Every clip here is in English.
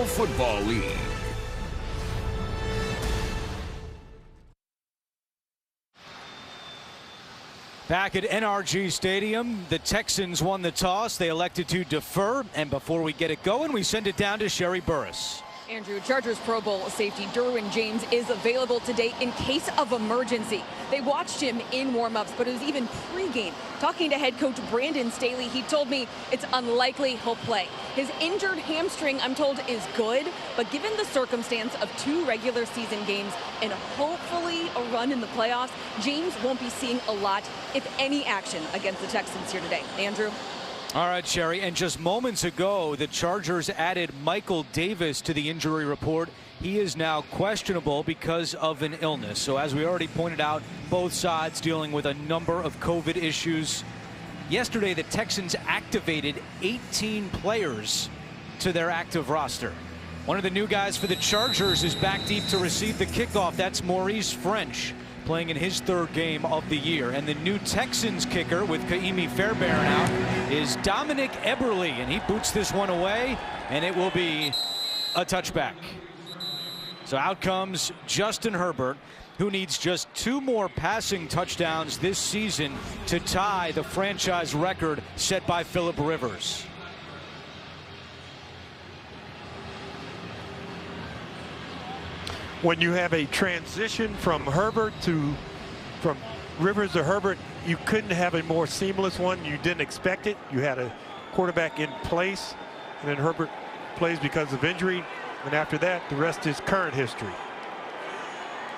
National Football League. Back at NRG Stadium, the Texans won the toss. They elected to defer, and before we get it going, we send it down to Sherry Burris. Andrew, Chargers Pro Bowl safety Derwin James is available today in case of emergency. They watched him in warm-ups, but it was even pregame. Talking to head coach Brandon Staley, he told me it's unlikely he'll play. His injured hamstring, I'm told, is good, but given the circumstance of 2 regular season games and hopefully a run in the playoffs, James won't be seeing a lot, if any, action against the Texans here today. Andrew? All right, Sherry, and just moments ago, the Chargers added Michael Davis to the injury report. He is now questionable because of an illness. So as we already pointed out, both sides dealing with a number of COVID issues. Yesterday, the Texans activated 18 players to their active roster. One of the new guys for the Chargers is back deep to receive the kickoff. That's Maurice French, playing in his 3rd game of the year. And the new Texans kicker with Kaimi Fairbairn out is Dominic Eberle, and he boots this one away, and it will be a touchback. So out comes Justin Herbert, who needs just 2 more passing touchdowns this season to tie the franchise record set by Philip Rivers. When you have a transition from Rivers to Herbert, you couldn't have a more seamless one. You didn't expect it. You had a quarterback in place, and then Herbert plays because of injury, and after that, the rest is current history.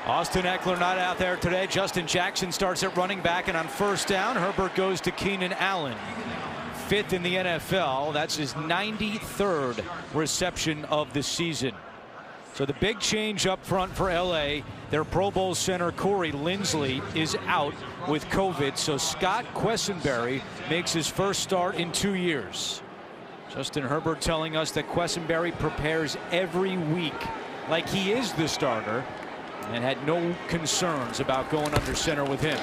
Austin Eckler not out there today. Justin Jackson starts at running back, and on 1st down, Herbert goes to Keenan Allen. 5th in the NFL. That's his 93rd reception of the season. So the big change up front for LA, their Pro Bowl center Corey Linsley is out with COVID, so Scott Quessenberry makes his first start in 2 years. Justin Herbert telling us that Quessenberry prepares every week like he is the starter and had no concerns about going under center with him.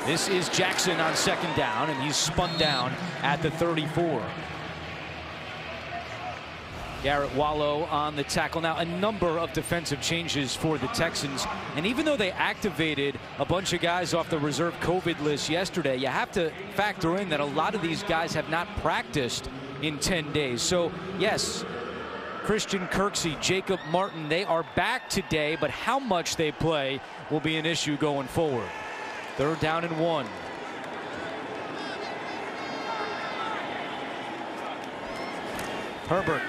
This is Jackson on 2nd down, and he's spun down at the 34. Garrett Wallow on the tackle. Now, a number of defensive changes for the Texans. And even though they activated a bunch of guys off the reserve COVID list yesterday, you have to factor in that a lot of these guys have not practiced in 10 days. So, yes, Christian Kirksey, Jacob Martin, they are back today, but how much they play will be an issue going forward. 3rd down and 1. Herbert.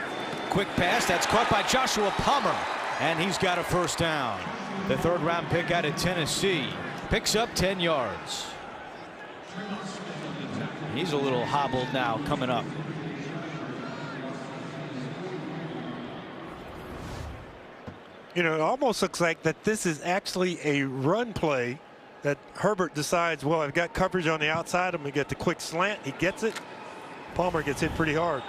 Quick pass, that's caught by Joshua Palmer, and he's got a 1st down. The 3rd round pick out of Tennessee picks up 10 yards. He's a little hobbled now coming up. You know, it almost looks like that this is actually a run play that Herbert decides, well, I've got coverage on the outside. I'm going to get the quick slant. He gets it. Palmer gets hit pretty hard.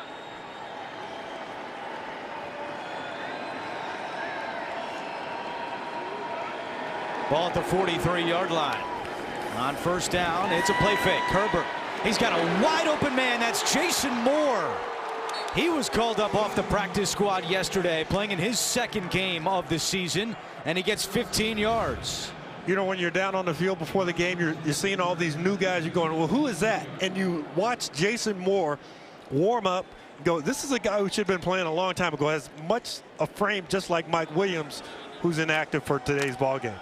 Ball at the 43-yard line. On 1st down, it's a play fake. Herbert, he's got a wide open man. That's Jason Moore. He was called up off the practice squad yesterday, playing in his 2nd game of the season, and he gets 15 yards. You know, when you're down on the field before the game, you're seeing all these new guys. You're going, well, who is that? And you watch Jason Moore warm up, go, this is a guy who should have been playing a long time ago. Has much a frame just like Mike Williams, who's inactive for today's ball game.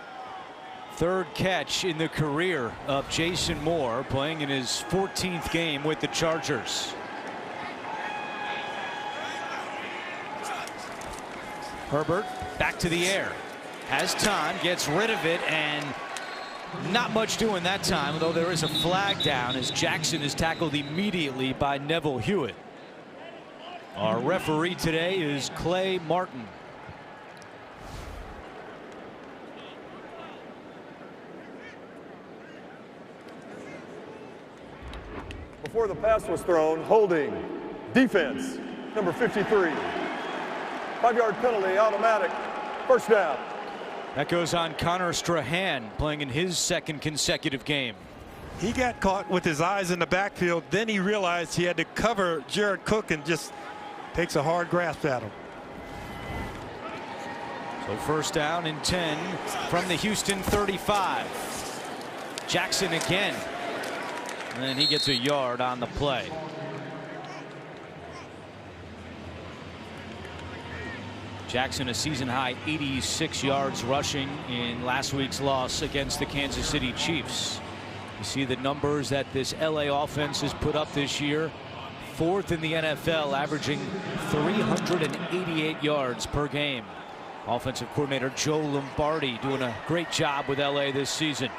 3rd catch in the career of Jason Moore, playing in his 14th game with the Chargers. Herbert back to the air. Has time, gets rid of it, and not much doing that time, though there is a flag down as Jackson is tackled immediately by Neville Hewitt. Our referee today is Clay Martin. Before the pass was thrown, holding, defense, number 53. 5-yard penalty, automatic, 1st down. That goes on Connor Strahan, playing in his 2nd consecutive game. He got caught with his eyes in the backfield. Then he realized he had to cover Jerod Cook and just takes a hard grasp at him. So first down and 10 from the Houston 35. Jackson again. And he gets a yard on the play. Jackson a season high 86 yards rushing in last week's loss against the Kansas City Chiefs. You see the numbers that this LA offense has put up this year. 4th in the NFL, averaging 388 yards per game. Offensive coordinator Joe Lombardi doing a great job with LA this season.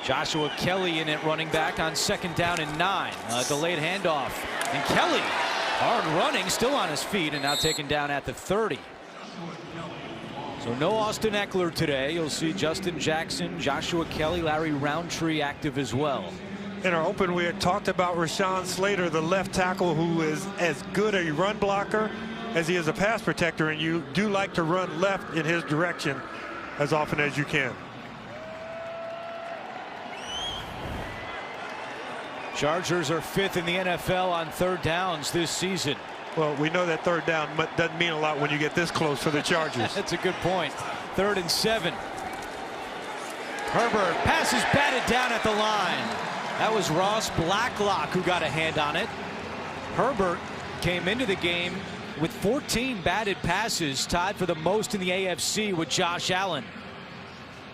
Joshua Kelly in at running back on 2nd down and 9. Delayed handoff. And Kelly, hard running, still on his feet, and now taken down at the 30. So no Austin Eckler today. You'll see Justin Jackson, Joshua Kelly, Larry Roundtree active as well. In our open, we had talked about Rashawn Slater, the left tackle, who is as good a run blocker as he is a pass protector, and you do like to run left in his direction as often as you can. Chargers are 5th in the NFL on 3rd downs this season. Well, we know that 3rd down doesn't mean a lot when you get this close for the Chargers. That's a good point. 3rd and 7. Herbert passes batted down at the line. That was Ross Blacklock who got a hand on it. Herbert came into the game with 14 batted passes, tied for the most in the AFC with Josh Allen.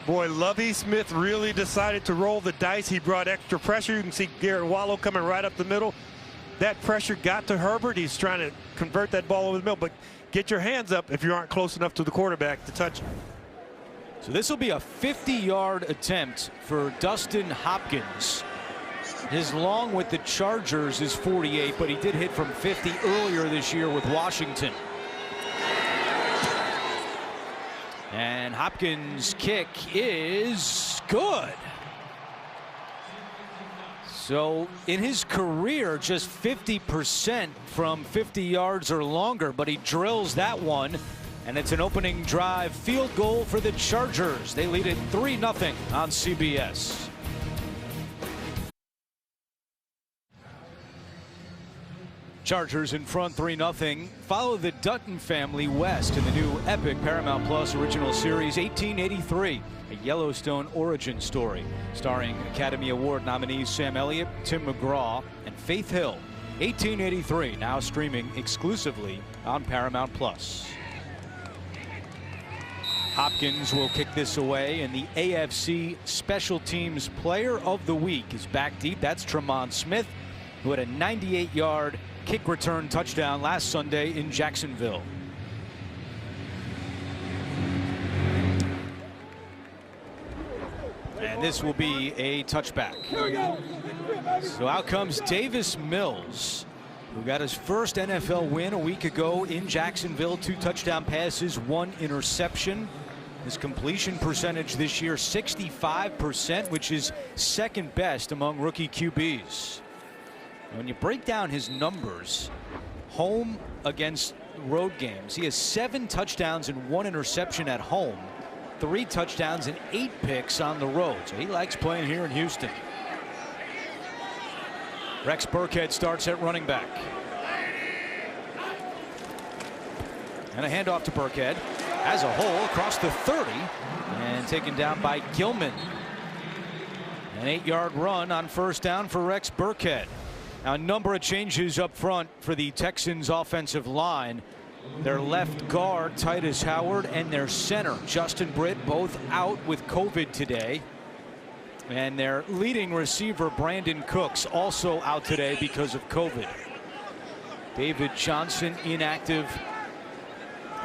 Boy, Lovie Smith really decided to roll the dice. He brought extra pressure. You can see Garrett Wallow coming right up the middle. That pressure got to Herbert. He's trying to convert that ball over the middle, but get your hands up if you aren't close enough to the quarterback to touch him. So this will be a 50-yard attempt for Dustin Hopkins. His long with the Chargers is 48, but he did hit from 50 earlier this year with Washington. And Hopkins' kick is good. So in his career, just 50% from 50 yards or longer, but he drills that one, and it's an opening drive field goal for the Chargers. They lead it 3-0 on CBS. Chargers in front 3-0. Follow the Dutton family west in the new epic Paramount Plus original series 1883, a Yellowstone origin story starring Academy Award nominees Sam Elliott, Tim McGraw, and Faith Hill. 1883 now streaming exclusively on Paramount Plus. Hopkins will kick this away, and the AFC Special Teams Player of the Week is back deep. That's Tremont Smith, who had a 98-yard kick return touchdown last Sunday in Jacksonville. And this will be a touchback. So out comes Davis Mills, who got his first NFL win a week ago in Jacksonville. 2 touchdown passes, 1 interception. His completion percentage this year 65%, which is 2nd best among rookie QBs. When you break down his numbers, home against road games, he has 7 touchdowns and 1 interception at home, 3 touchdowns and 8 picks on the road. So he likes playing here in Houston. Rex Burkhead starts at running back. And a handoff to Burkhead. As a hole across the 30 and taken down by Gilman. An 8-yard run on first down for Rex Burkhead. Now a number of changes up front for the Texans offensive line. Their left guard Titus Howard and their center Justin Britt both out with COVID today. And their leading receiver Brandon Cooks also out today because of COVID. David Johnson inactive.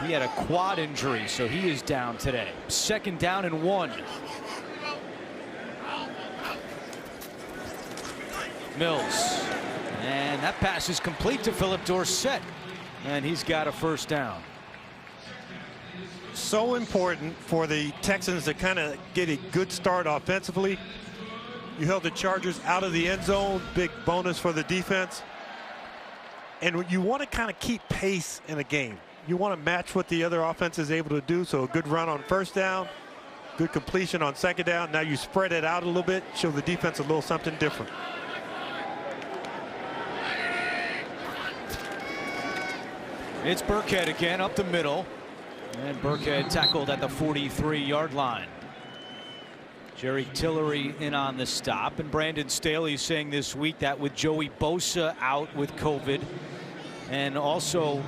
He had a quad injury, so he is down today. 2nd down and 1. Mills. And that pass is complete to Philip Dorsett. And he's got a first down. So important for the Texans to kind of get a good start offensively. You held the Chargers out of the end zone. Big bonus for the defense. And you want to kind of keep pace in a game. You want to match what the other offense is able to do. So a good run on first down, good completion on 2nd down. Now you spread it out a little bit, show the defense a little something different. It's Burkhead again up the middle. And Burkhead tackled at the 43-yard line. Jerry Tillery in on the stop. And Brandon Staley saying this week that with Joey Bosa out with COVID and also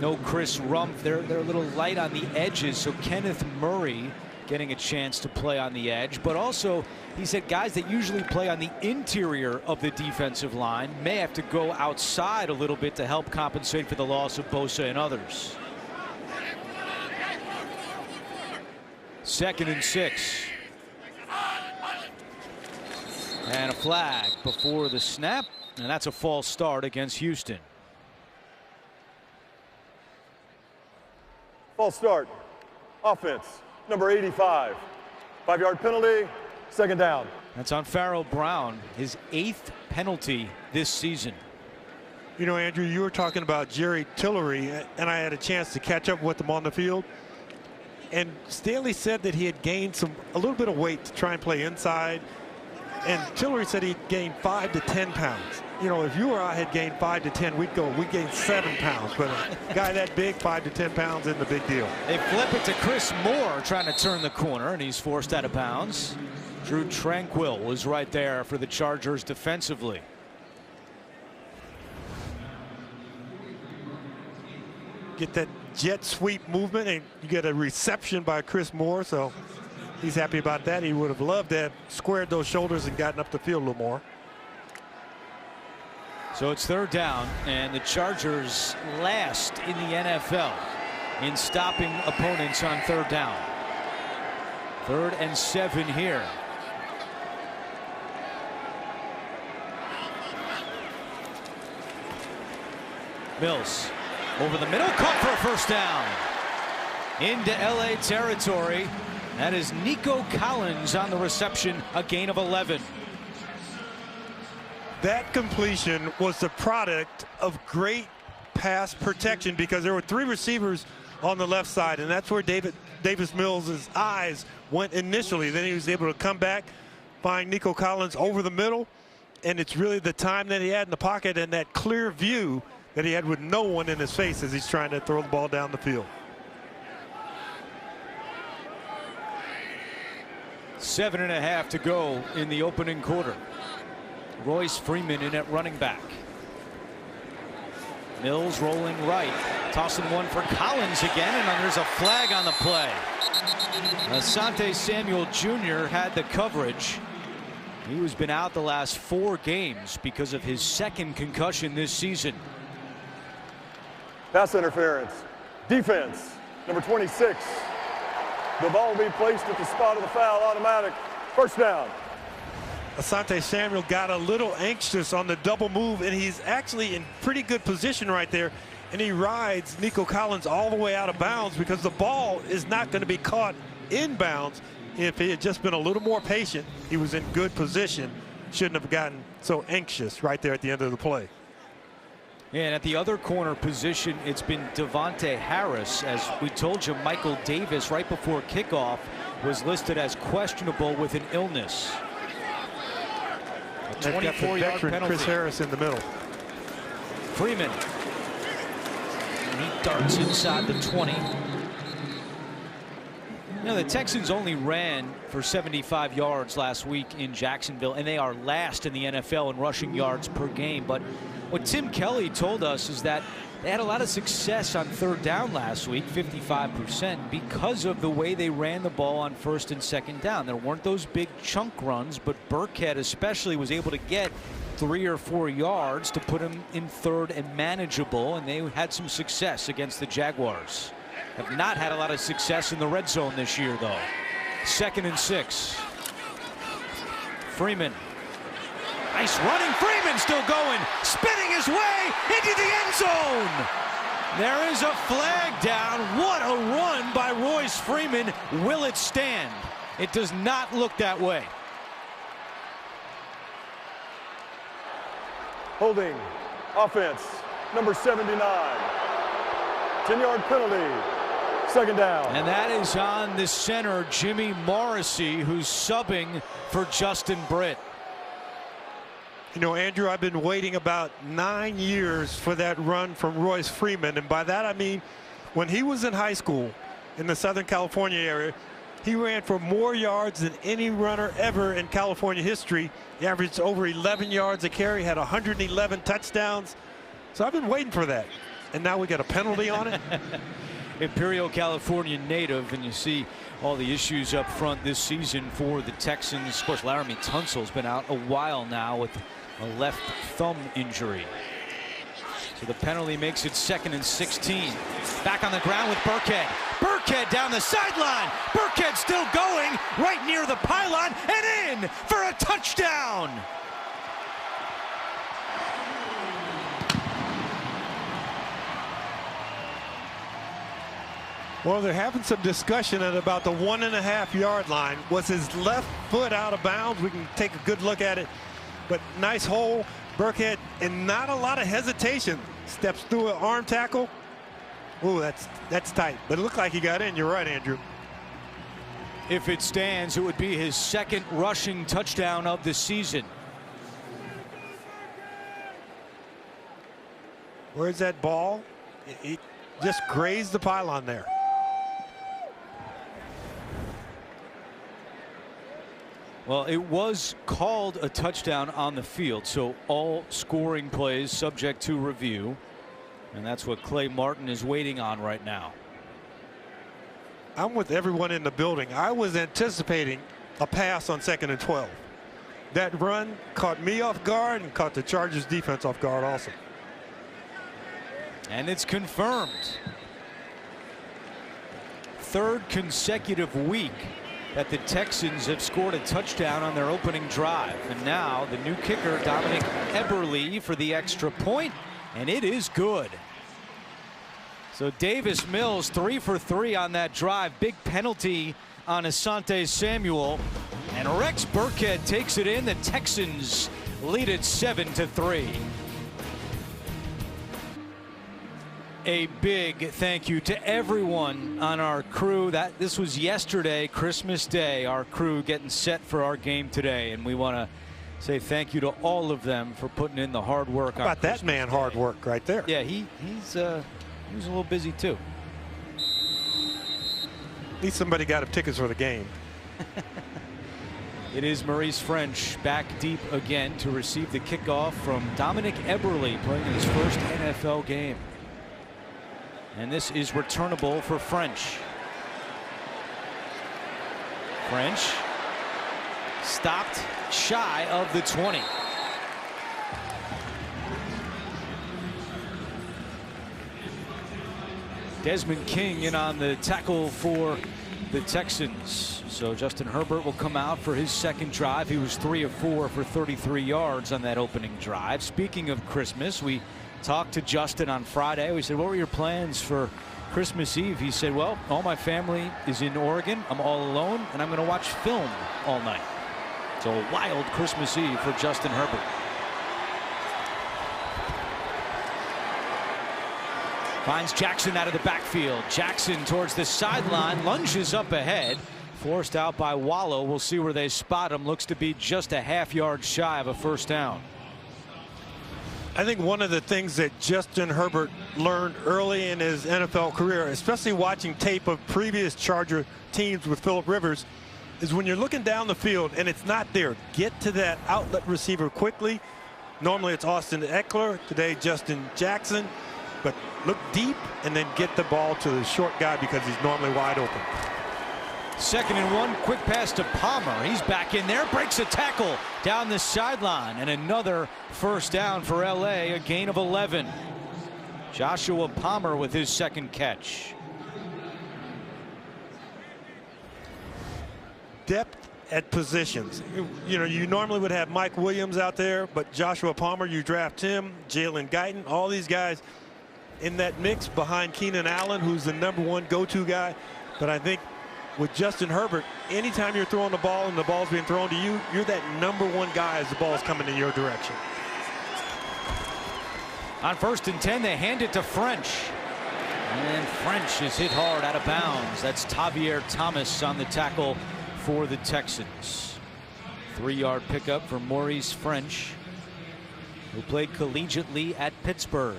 no Chris Rumpf, they're a little light on the edges. So Kenneth Murray getting a chance to play on the edge. But also, he said guys that usually play on the interior of the defensive line may have to go outside a little bit to help compensate for the loss of Bosa and others. 2nd and 6. And a flag before the snap, and that's a false start against Houston. False start. Offense, number 85. 5-yard penalty, 2nd down. That's on Pharaoh Brown, his 8th penalty this season. You know, Andrew, you were talking about Jerry Tillery, and I had a chance to catch up with him on the field. And Staley said that he had gained a little bit of weight to try and play inside. And Tillery said he gained 5 to 10 pounds. You know, if you or I had gained 5 to 10, we gained 7 pounds. But a guy that big, 5 to 10 pounds, isn't a big deal. They flip it to Chris Moore trying to turn the corner, and he's forced out of bounds. Drew Tranquill was right there for the Chargers defensively. Get that jet sweep movement, and you get a reception by Chris Moore, so he's happy about that. He would have loved to have squared those shoulders and gotten up the field a little more. So it's 3rd down, and the Chargers last in the NFL in stopping opponents on 3rd down. 3rd and 7 here. Mills over the middle, caught for a 1st down. Into LA territory. That is Nico Collins on the reception, a gain of 11. That completion was the product of great pass protection because there were 3 receivers on the left side, and that's where Davis Mills' eyes went initially. Then he was able to come back, find Nico Collins over the middle, and it's really the time that he had in the pocket and that clear view that he had with no one in his face as he's trying to throw the ball down the field. 7.5 to go in the opening quarter. Royce Freeman in at running back. Mills rolling right, tossing one for Collins again, and then there's a flag on the play. Asante Samuel Jr. had the coverage. He has been out the last 4 games because of his 2nd concussion this season. Pass interference. Defense, number 26. The ball will be placed at the spot of the foul, automatic. 1st down. Asante Samuel got a little anxious on the double move, and he's actually in pretty good position right there. And he rides Nico Collins all the way out of bounds because the ball is not going to be caught in bounds. If he had just been a little more patient, he was in good position. Shouldn't have gotten so anxious right there at the end of the play. And at the other corner position, it's been Devontae Harris. As we told you, Michael Davis right before kickoff was listed as questionable with an illness. A 24-yard penalty. Chris Harris in the middle. Freeman. And he darts inside the 20. You know, the Texans only ran for 75 yards last week in Jacksonville, and they are last in the NFL in rushing yards per game. But what Tim Kelly told us is that they had a lot of success on 3rd down last week, 55%, because of the way they ran the ball on 1st and 2nd down. There weren't those big chunk runs, but Burkhead especially was able to get 3 or 4 yards to put him in 3rd and manageable, and they had some success against the Jaguars. Have not had a lot of success in the red zone this year, though. 2nd and 6. Freeman. Nice running. Freeman still going, spinning his way into the end zone. There is a flag down. What a run by Royce Freeman. Will it stand? It does not look that way. Holding. Offense, number 79. 10-yard penalty. 2nd down. And that is on the center, Jimmy Morrissey, who's subbing for Justin Britt. You know, Andrew, I've been waiting about 9 years for that run from Royce Freeman. And by that, I mean, when he was in high school in the Southern California area, he ran for more yards than any runner ever in California history. He averaged over 11 yards a carry, had 111 touchdowns. So I've been waiting for that. And now we got a penalty on it. Imperial California native, and you see all the issues up front this season for the Texans. Of course, Larrew Tunsil's been out a while now with a left thumb injury. So the penalty makes it 2nd and 16. Back on the ground with Burkhead. Burkhead down the sideline. Burkhead still going right near the pylon and in for a touchdown. Well, they're having some discussion at about the 1.5 yard line. Was his left foot out of bounds? We can take a good look at it. But nice hole. Burkhead, and not a lot of hesitation. Steps through an arm tackle. Ooh, that's tight. But it looked like he got in. You're right, Andrew. If it stands, it would be his 2nd rushing touchdown of the season. Where's that ball? It just grazed the pylon there. Well, it was called a touchdown on the field, so all scoring plays subject to review. And that's what Clay Martin is waiting on right now. I'm with everyone in the building. I was anticipating a pass on 2nd and 12. That run caught me off guard and caught the Chargers defense off guard also. And it's confirmed. 3rd consecutive week that the Texans have scored a touchdown on their opening drive. And now the new kicker, Dominic Eberle, for the extra point, and it is good. So Davis Mills 3 for 3 on that drive. Big penalty on Asante Samuel, and Rex Burkhead takes it in. The Texans lead it 7-3. A big thank you to everyone on our crew. This was yesterday, Christmas Day, our crew getting set for our game today, and we want to say thank you to all of them for putting in the hard work. How about that man Day. Hard work right there. Yeah, he was a little busy too. At least somebody got him tickets for the game. It is Maurice French back deep again to receive the kickoff from Dominic Eberle, playing in his first NFL game. And this is returnable for French. French stopped shy of the 20. Desmond King in on the tackle for the Texans. So Justin Herbert will come out for his 2nd drive. He was 3 of 4 for 33 yards on that opening drive. Speaking of Christmas, we talked to Justin on Friday. We said, what were your plans for Christmas Eve? He said, well, all my family is in Oregon. I'm all alone, and I'm going to watch film all night. So a wild Christmas Eve for Justin Herbert. Finds Jackson out of the backfield. Jackson towards the sideline, lunges up ahead. Forced out by Wallow. We'll see where they spot him. Looks to be just a half yard shy of a 1st down. I think one of the things that Justin Herbert learned early in his NFL career, especially watching tape of previous Charger teams with Philip Rivers, is when you're looking down the field and it's not there, get to that outlet receiver quickly. Normally it's Austin Eckler, today Justin Jackson, but look deep and then get the ball to the short guy because he's normally wide open. 2nd and 1, quick pass to Palmer. He's back in there, breaks a tackle down the sideline, and another 1st down for LA, a gain of 11. Joshua Palmer with his 2nd catch. Depth at positions. You know, you normally would have Mike Williams out there, but Joshua Palmer, you draft him, Jalen Guyton, all these guys in that mix behind Keenan Allen, who's the #1 go-to guy. But I think with Justin Herbert, anytime you're throwing the ball and the ball's being thrown to you, you're that #1 guy as the ball's coming in your direction. On 1st and 10, they hand it to French. And French is hit hard out of bounds. That's Tavier Thomas on the tackle for the Texans. 3-yard pickup for Maurice French. who played collegiately at Pittsburgh.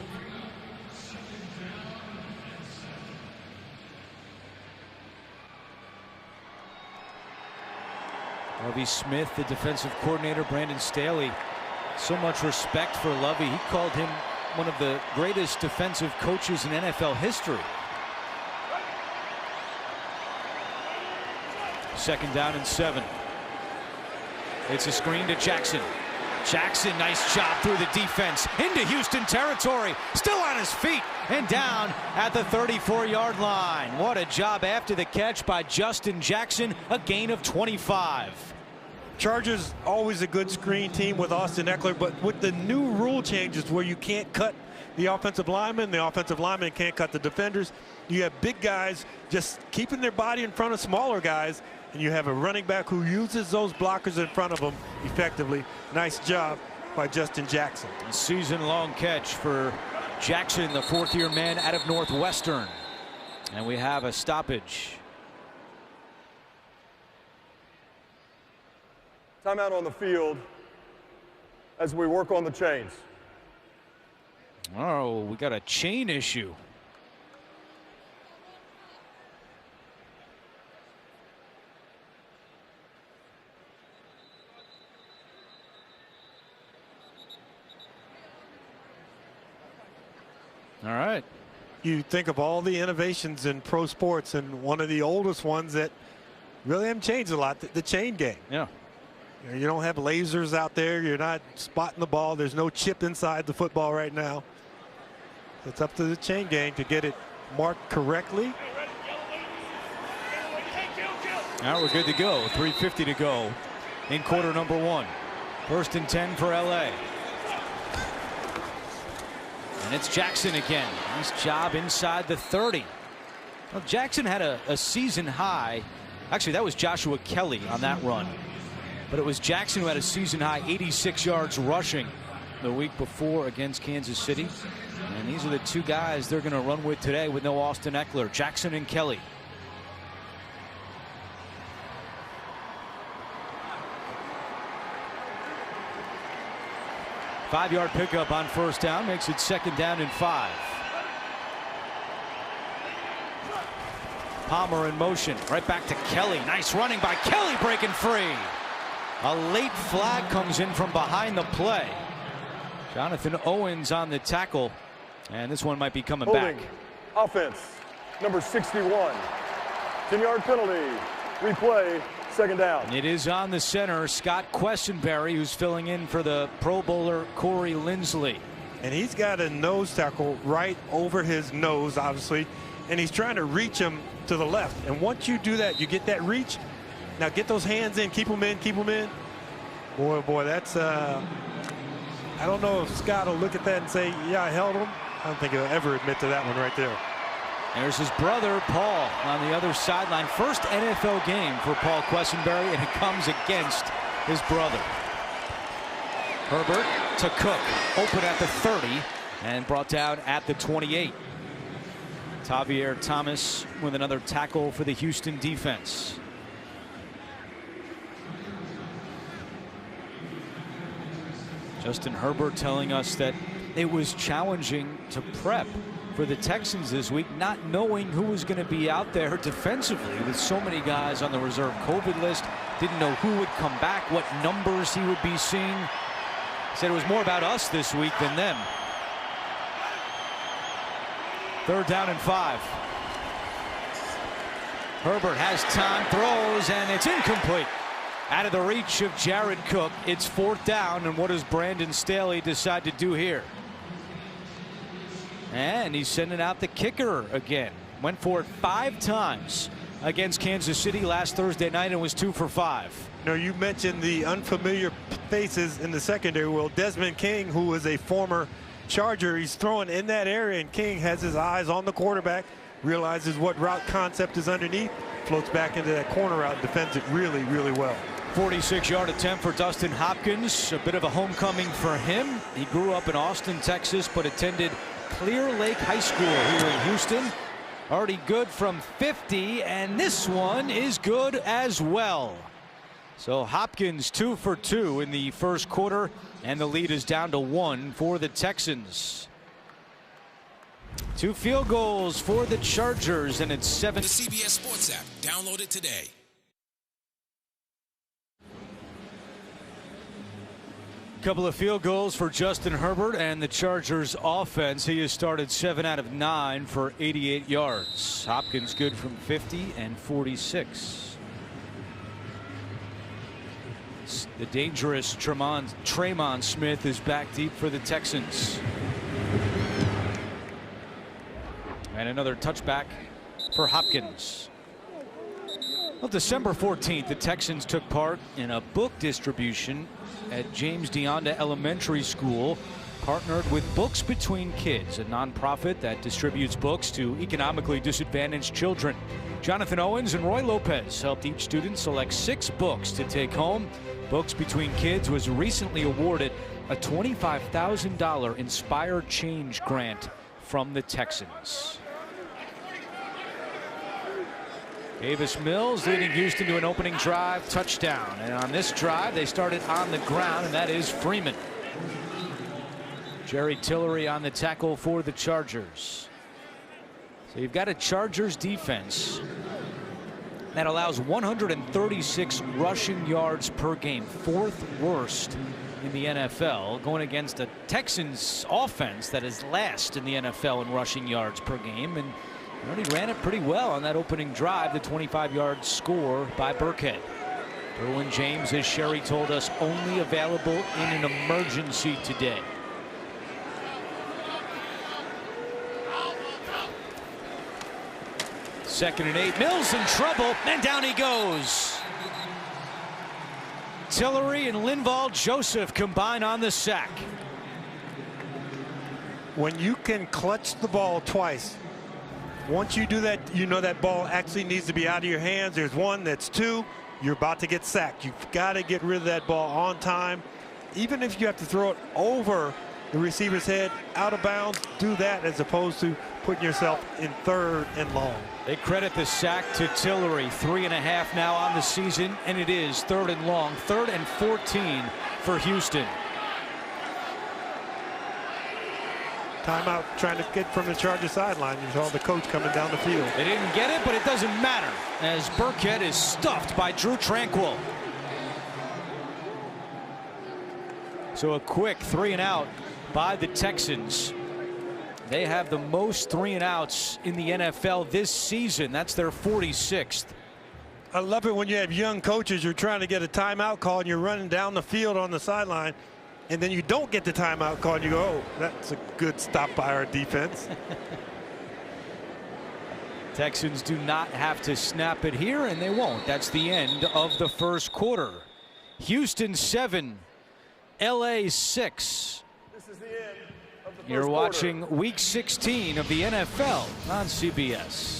Lovie Smith, the defensive coordinator, Brandon Staley. So much respect for Lovie. He called him one of the greatest defensive coaches in NFL history. Second down and 7. It's a screen to Jackson. Jackson, nice job through the defense into Houston territory, still on his feet and down at the 34-yard line. What a job after the catch by Justin Jackson, a gain of 25. Chargers always a good screen team with Austin Eckler, but with the new rule changes where you can't cut the offensive lineman can't cut the defenders, you have big guys just keeping their body in front of smaller guys, and you have a running back who uses those blockers in front of him effectively. Nice job by Justin Jackson. A season-long catch for Jackson, the fourth-year man out of Northwestern. And we have a stoppage. Timeout on the field as we work on the chains. Oh, we got a chain issue. All right. You think of all the innovations in pro sports, and one of the oldest ones that really haven't changed a lot, the chain game. Yeah. You don't have lasers out there. You're not spotting the ball. There's no chip inside the football right now. It's up to the chain game to get it marked correctly. Now we're good to go. 3:50 to go in quarter number 1. 1st and 10 for LA. And it's Jackson again. Nice job inside the 30. Well, Jackson had a season high. Actually, that was Joshua Kelly on that run. But it was Jackson who had a season high 86 yards rushing the week before against Kansas City. And these are the two guys they're going to run with today with no Austin Eckler, Jackson and Kelly. Five-yard pickup on first down makes it 2nd down and 5. Palmer in motion, right back to Kelly. Nice running by Kelly, breaking free. A late flag comes in from behind the play. Jonathan Owens on the tackle, and this one might be coming back. Offense, number 61. 10-yard penalty. Replay, 2nd down. It is on the center, Scott Quessenberry, who's filling in for the Pro Bowler Corey Linsley. And he's got a nose tackle right over his nose, obviously, and he's trying to reach him to the left. And once you do that, you get that reach. Now get those hands in, keep them in, keep them in. Boy, that's I don't know if Scott will look at that and say, yeah, I held him. I don't think he'll ever admit to that one right there. There's his brother, Paul, on the other sideline. First NFL game for Paul Quessenberry, and it comes against his brother. Herbert to Cook, open at the 30 and brought down at the 28. Tavier Thomas with another tackle for the Houston defense. Justin Herbert telling us that it was challenging to prep for the Texans this week, not knowing who was going to be out there defensively with so many guys on the reserve COVID list. Didn't know who would come back, what numbers he would be seeing. Said it was more about us this week than them. 3rd down and 5. Herbert has time, throws, and it's incomplete. Out of the reach of Jerod Cook. It's 4th down, and what does Brandon Staley decide to do here? And he's sending out the kicker again. Went for it 5 times against Kansas City last Thursday night and was 2 for 5. You know, you mentioned the unfamiliar faces in the secondary. Well, Desmond King, who is a former Charger, he's throwing in that area, and King has his eyes on the quarterback, realizes what route concept is underneath, floats back into that corner route, and defends it really, really well. 46-yard attempt for Dustin Hopkins. A bit of a homecoming for him. He grew up in Austin, Texas, but attended Clear Lake High School here in Houston. Already good from 50, and this one is good as well. So Hopkins 2 for 2 in the first quarter. And the lead is down to 1 for the Texans. 2 field goals for the Chargers, and it's 7. The CBS Sports app. Download it today. Couple of field goals for Justin Herbert and the Chargers offense. He has started 7 out of 9 for 88 yards. Hopkins good from 50 and 46. The dangerous Tremon Smith is back deep for the Texans. And another touchback for Hopkins. Well, December 14th, the Texans took part in a book distribution at James Deonda Elementary School, partnered with Books Between Kids, a nonprofit that distributes books to economically disadvantaged children. Jonathan Owens and Roy Lopez helped each student select 6 books to take home. Books Between Kids was recently awarded a $25,000 Inspire Change grant from the Texans. Davis Mills leading Houston to an opening drive touchdown. And on this drive, they started on the ground, and that is Freeman. Jerry Tillery on the tackle for the Chargers. So you've got a Chargers defense that allows 136 rushing yards per game, 4th worst in the NFL, going against a Texans offense that is last in the NFL in rushing yards per game. And he ran it pretty well on that opening drive, the 25-yard score by Burkhead. Derwin James, as Sherry told us, only available in an emergency today. Second and 8. Mills in trouble, and down he goes. Tillery and Linval Joseph combine on the sack. When you can clutch the ball twice, once you do that, you know that ball actually needs to be out of your hands. There's 1, that's 2. You're about to get sacked. You've got to get rid of that ball on time. Even if you have to throw it over the receiver's head, out of bounds, do that as opposed to putting yourself in 3rd and long. They credit the sack to Tillery. 3.5 now on the season, and it is 3rd and long. 3rd and 14 for Houston. Timeout trying to get from the Charger sideline. You saw the coach coming down the field. They didn't get it, but it doesn't matter as Burkhead is stuffed by Drew Tranquill. So a quick 3 and out by the Texans. They have the most 3 and outs in the NFL this season. That's their 46th. I love it when you have young coaches. You're trying to get a timeout call and you're running down the field on the sideline. And then you don't get the timeout call and you go, oh, that's a good stop by our defense. Texans do not have to snap it here, and they won't. That's the end of the first quarter. Houston 7, LA 6. This is the end of the first You're quarter. watching Week 16 of the NFL on CBS.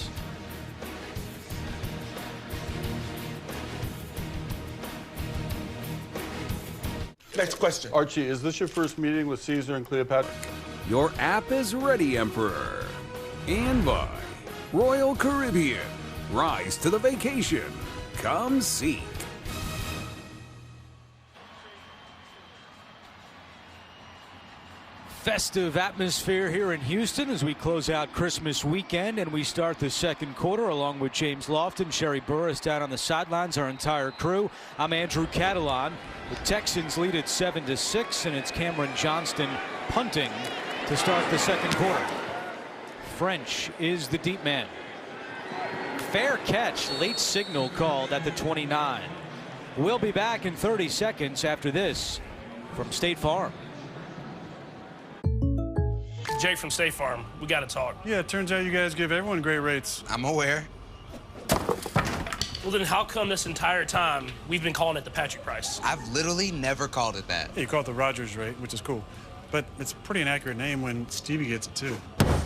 Next question. Archie, is this your first meeting with Caesar and Cleopatra? Your app is ready, Emperor. And by Royal Caribbean. Rise to the vacation. Come seek. Festive atmosphere here in Houston as we close out Christmas weekend and we start the second quarter along with James Lofton, Sherry Burris down on the sidelines, our entire crew. I'm Andrew Catalan. The Texans lead at 7-6, and it's Cameron Johnston punting to start the second quarter. French is the deep man. Fair catch, late signal called at the 29. We'll be back in 30 seconds after this from State Farm. Jake from State Farm. We got to talk. Yeah, it turns out you guys give everyone great rates. I'm aware. Well, then how come this entire time we've been calling it the Patrick price? I've literally never called it that. Yeah, you call it the Rogers rate, which is cool. But it's a pretty inaccurate name when Stevie gets it, too.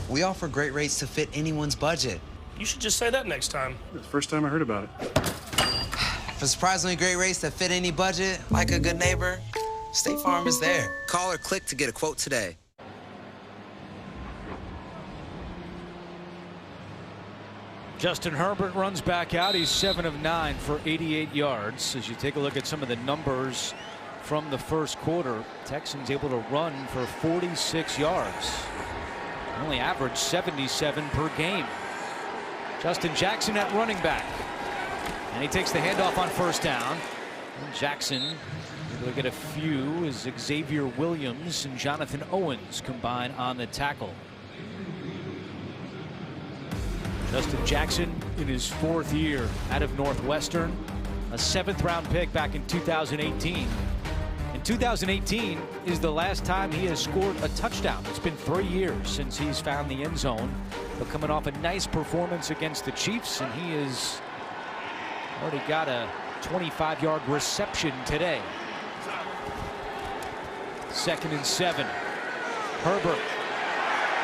We offer great rates to fit anyone's budget. You should just say that next time. It's the first time I heard about it. For surprisingly great rates that fit any budget, like a good neighbor, State Farm is there. Call or click to get a quote today. Justin Herbert runs back out. He's 7 of 9 for 88 yards. As you take a look at some of the numbers from the first quarter. Texans able to run for 46 yards. Only averaged 77 per game. Justin Jackson at running back. And he takes the handoff on first down. And Jackson able to get a few as Xavier Williams and Jonathan Owens combine on the tackle. Justin Jackson in his 4th year out of Northwestern. A 7th round pick back in 2018. And 2018 is the last time he has scored a touchdown. It's been 3 years since he's found the end zone. But coming off a nice performance against the Chiefs, and he has already got a 25-yard reception today. 2nd and 7. Herbert.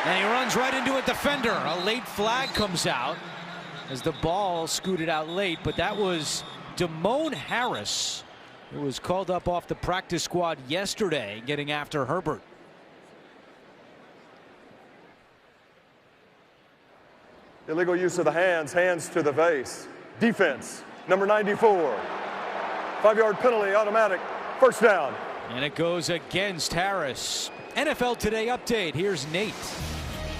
And he runs right into a defender. A late flag comes out as the ball scooted out late, but that was Damone Harris, who was called up off the practice squad yesterday, getting after Herbert. Illegal use of the hands, hands to the face. Defense, number 94. 5-yard penalty, automatic, first down. And it goes against Harris. NFL Today update. Here's Nate.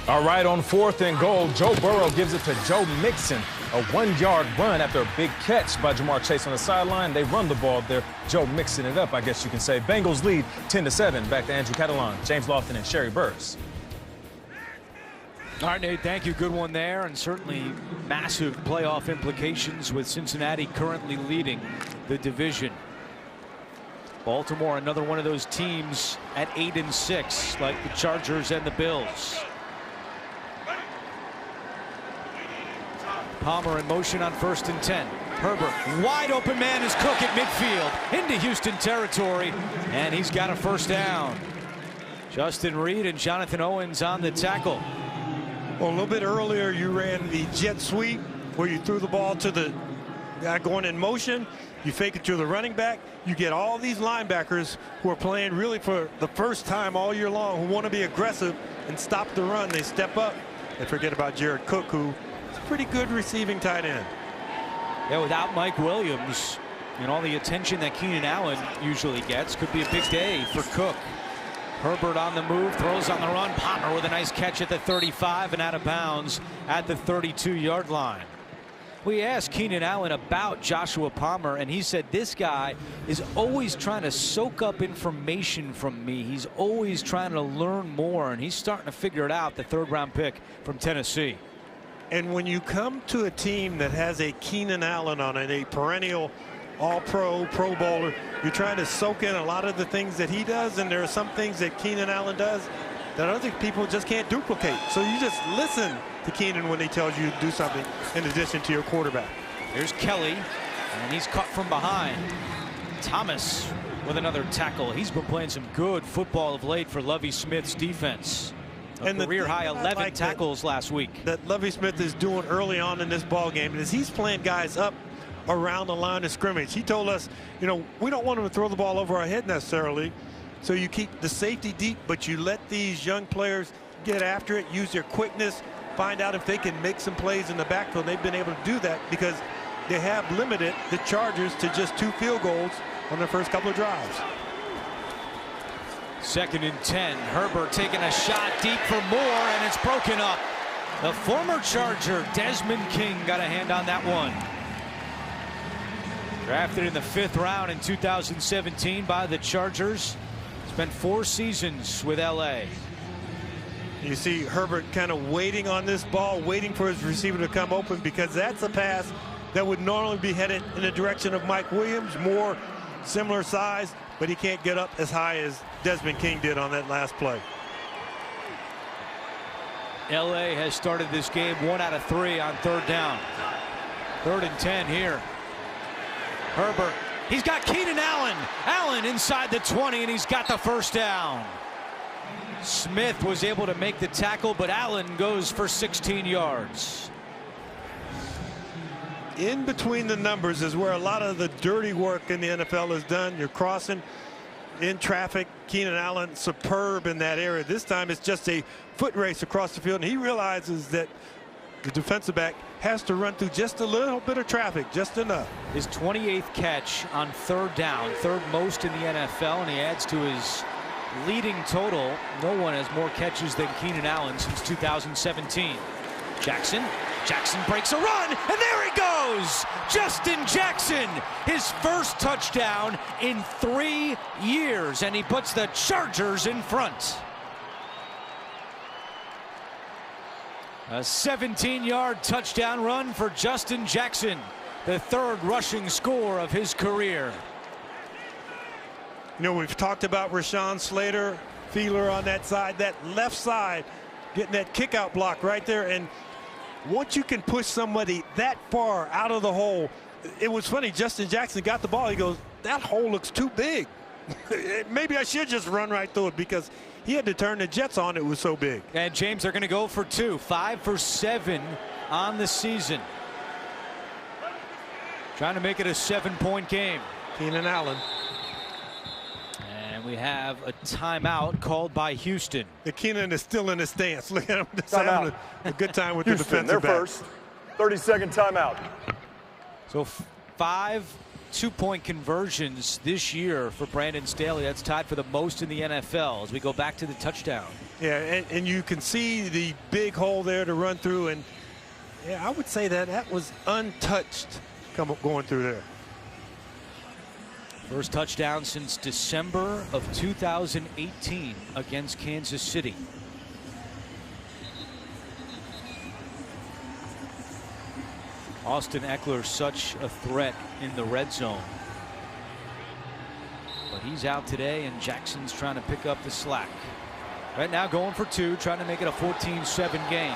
All right, on 4th and goal, Joe Burrow gives it to Joe Mixon. A 1-yard run after a big catch by Jamar Chase on the sideline. They run the ball there. Joe mixing it up, I guess you can say. Bengals lead 10-7. Back to Andrew Catalan, James Lofton, and Sherry Burris. All right, Nate, thank you. Good one there, and certainly massive playoff implications with Cincinnati currently leading the division. Baltimore, another one of those teams at 8-6, like the Chargers and the Bills. Palmer in motion on 1st and 10. Herbert, wide open man is Cook at midfield into Houston territory, and he's got a first down. Justin Reed and Jonathan Owens on the tackle. Well, a little bit earlier, you ran the jet sweep where you threw the ball to the guy going in motion. You fake it to the running back. You get all these linebackers who are playing really for the first time all year long, who want to be aggressive and stop the run. They step up and forget about Jared Cook, who is a pretty good receiving tight end. Yeah, without Mike Williams and all the attention that Keenan Allen usually gets, could be a big day for Cook. Herbert on the move, throws on the run. Palmer with a nice catch at the 35 and out of bounds at the 32-yard line. We asked Keenan Allen about Joshua Palmer, and he said this guy is always trying to soak up information from me. He's always trying to learn more, and he's starting to figure it out, the 3rd-round pick from Tennessee. And when you come to a team that has a Keenan Allen on it, a perennial all-pro, Pro Bowler, you're trying to soak in a lot of the things that he does, and there are some things that Keenan Allen does that other people just can't duplicate. So you just listen to Keenan when he tells you to do something in addition to your quarterback. Here's Kelly, and he's caught from behind. Thomas with another tackle. He's been playing some good football of late for Lovie Smith's defense. And career high 11 tackles last week. That Lovie Smith is doing early on in this ball game is he's playing guys up around the line of scrimmage. He told us, you know, we don't want him to throw the ball over our head necessarily. So you keep the safety deep, but you let these young players get after it, use their quickness, find out if they can make some plays in the backfield. They've been able to do that because they have limited the Chargers to just 2 field goals on their first couple of drives. 2nd and 10. Herbert taking a shot deep for more, and it's broken up. The former Charger, Desmond King, got a hand on that one. Drafted in the 5th round in 2017 by the Chargers. Spent 4 seasons with LA. You see Herbert kind of waiting on this ball, waiting for his receiver to come open, because that's a pass that would normally be headed in the direction of Mike Williams, more similar size, but he can't get up as high as Desmond King did on that last play. LA has started this game 1 out of 3 on 3rd down. 3rd and 10 here. Herbert, he's got Keenan Allen. Allen inside the 20, and he's got the first down. Smith was able to make the tackle, but Allen goes for 16 yards. In between the numbers is where a lot of the dirty work in the NFL is done. You're crossing in traffic. Keenan Allen superb in that area. This time it's just a foot race across the field, and he realizes that the defensive back has to run through just a little bit of traffic, just enough. His 28th catch on 3rd down, 3rd most in the NFL, and he adds to his leading total. No one has more catches than Keenan Allen since 2017. Jackson breaks a run, and there he goes! Justin Jackson, his first touchdown in 3 years, and he puts the Chargers in front. A 17-yard touchdown run for Justin Jackson, the 3rd rushing score of his career. You know, we've talked about Rashawn Slater, Feeler on that side, that left side, getting that kick-out block right there. And once you can push somebody that far out of the hole, it was funny, Justin Jackson got the ball. He goes, that hole looks too big. Maybe I should just run right through it, because he had to turn the Jets on. It was so big. And James, they're going to go for 2. 5 for 7 on the season. Trying to make it a 7-point game. Keenan Allen. And we have a timeout called by Houston. The Keenan is still in the stance. Look at him just having a good time with Houston, the defensive their back. first 30-second timeout. So 5 two-point conversions this year for Brandon Staley. That's tied for the most in the NFL as we go back to the touchdown. Yeah, and you can see the big hole there to run through, and yeah, I would say that was untouched going through there. First touchdown since December of 2018 against Kansas City. Austin Eckler, such a threat in the red zone. But he's out today, and Jackson's trying to pick up the slack. Right now going for 2, trying to make it a 14-7 game.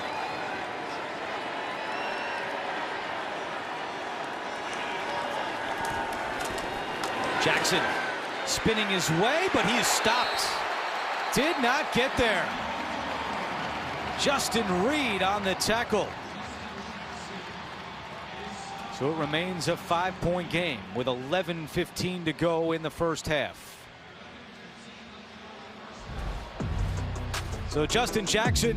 Jackson spinning his way, but he is stopped. Did not get there. Justin Reed on the tackle. So it remains a 5-point game with 11:15 to go in the first half. So Justin Jackson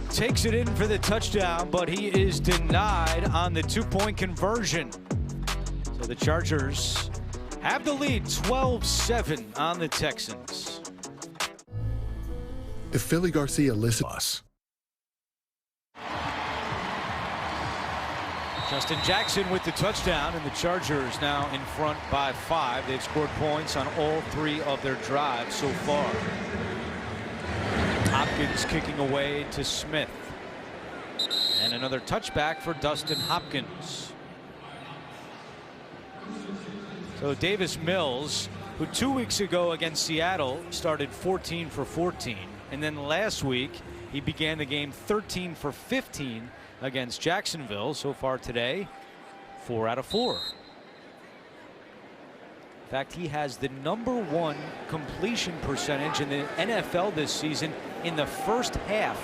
takes it in for the touchdown, but he is denied on the 2-point conversion. So the Chargers have the lead 12-7 on the Texans. If Philly Garcia listens us. Justin Jackson with the touchdown, and the Chargers now in front by 5. They've scored points on all 3 of their drives so far. Hopkins kicking away to Smith. And another touchback for Dustin Hopkins. So Davis Mills, who 2 weeks ago against Seattle started 14 for 14, and then last week he began the game 13 for 15 against Jacksonville. So far today, 4 out of 4. In fact, he has the #1 completion percentage in the NFL this season in the first half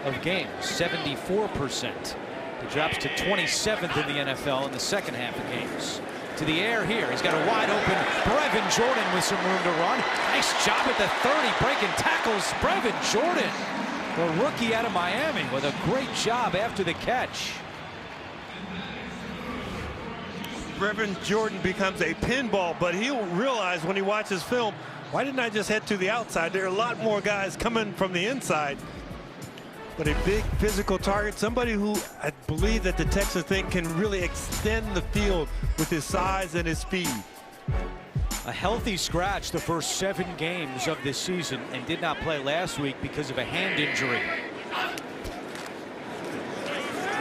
of games, 74%. It drops to 27th in the NFL in the second half of games. To the air here, he's got a wide open Brevin Jordan with some room to run. Nice job at the 30, breaking tackles. Brevin Jordan, the rookie out of Miami, with a great job after the catch. Brevin Jordan becomes a pinball, but he'll realize when he watches film, why didn't I just head to the outside? There are a lot more guys coming from the inside. But a big physical target, somebody who I believe that the Texans think can really extend the field with his size and his speed. A healthy scratch the first 7 games of this season, and did not play last week because of a hand injury.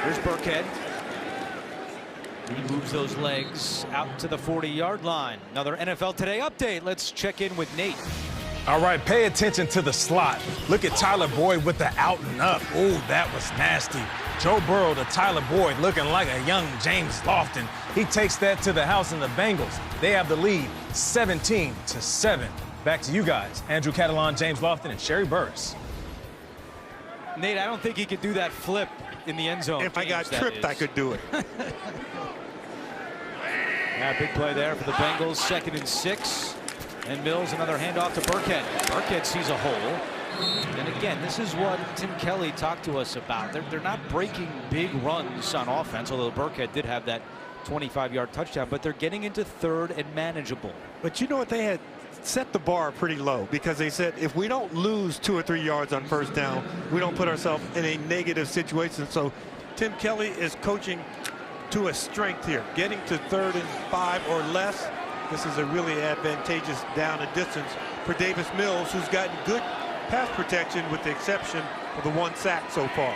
Here's Burkhead. He moves those legs out to the 40-yard line. Another NFL Today update. Let's check in with Nate. All right, pay attention to the slot. Look at Tyler Boyd with the out and up. Oh, that was nasty. Joe Burrow to Tyler Boyd looking like a young James Lofton. He takes that to the house, and the Bengals, they have the lead 17-7. Back to you guys, Andrew Catalan, James Lofton, and Sherry Burris. Nate, I don't think he could do that flip in the end zone. If I got tripped, I could do it. Yeah, big play there for the Bengals, 2nd and 6. And Mills, another handoff to Burkhead. Burkhead sees a hole, And again, this is what Tim Kelly talked to us about. They're not breaking big runs on offense, although Burkhead did have that 25-yard touchdown, but they're getting into third and manageable. But you know what, they had set the bar pretty low, because they said if we don't lose 2 or 3 yards on first down, we don't put ourselves in a negative situation. So Tim Kelly is coaching to a strength here, getting to 3rd and 5 or less. This is a really advantageous down and distance for Davis Mills, who's gotten good pass protection with the exception of the 1 sack so far.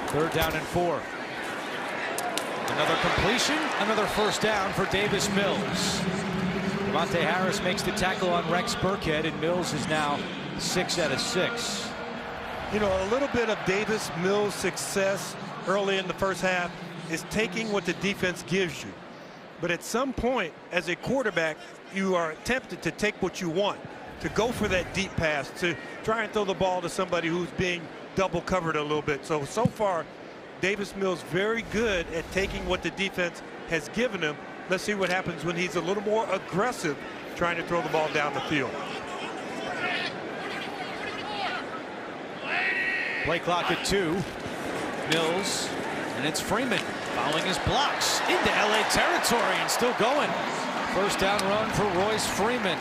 3rd down and 4. Another completion, another first down for Davis Mills. Devontae Harris makes the tackle on Rex Burkhead, and Mills is now 6 out of 6. You know, a little bit of Davis Mills' success early in the first half is taking what the defense gives you. But at some point, as a quarterback, you are tempted to take what you want, to go for that deep pass, to try and throw the ball to somebody who's being double covered a little bit. So far, Davis Mills very good at taking what the defense has given him. Let's see what happens when he's a little more aggressive trying to throw the ball down the field. Play clock at 2. Mills, and it's Freeman following his blocks into LA territory and still going. First down run for Royce Freeman.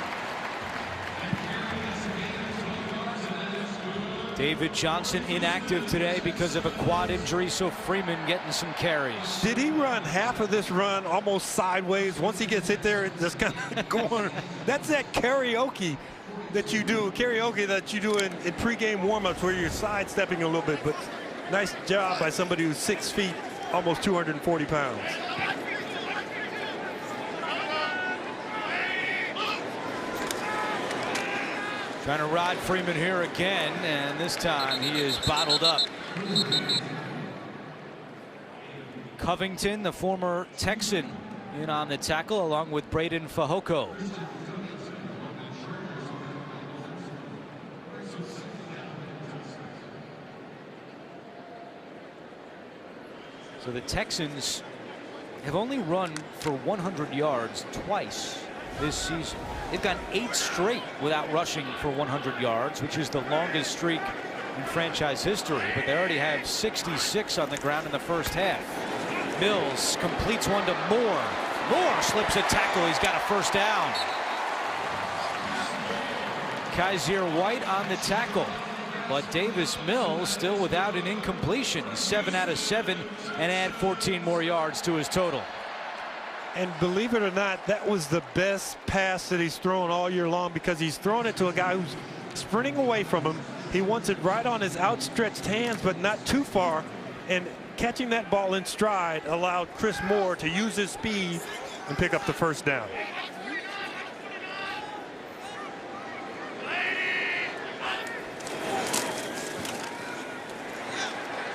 David Johnson inactive today because of a quad injury, so Freeman getting some carries. Did he run half of this run almost sideways? Once he gets hit there, it's just kind of going. That's that karaoke that you do, in pregame warmups where you're sidestepping a little bit. But nice job by somebody who's 6 feet, almost 240 pounds. Trying to ride Freeman here again, and this time he is bottled up. Covington, the former Texan, in on the tackle along with Braden Fehoko. So the Texans have only run for 100 yards twice this season. They've gone 8 straight without rushing for 100 yards, which is the longest streak in franchise history. But they already have 66 on the ground in the first half. Mills completes one to Moore. Moore slips a tackle. He's got a first down. Kaiser White on the tackle. But Davis Mills still without an incompletion. He's 7 out of 7 and add 14 more yards to his total. And believe it or not, that was the best pass that he's thrown all year long, because he's throwing it to a guy who's sprinting away from him. He wants it right on his outstretched hands, but not too far. And catching that ball in stride allowed Chris Moore to use his speed and pick up the first down.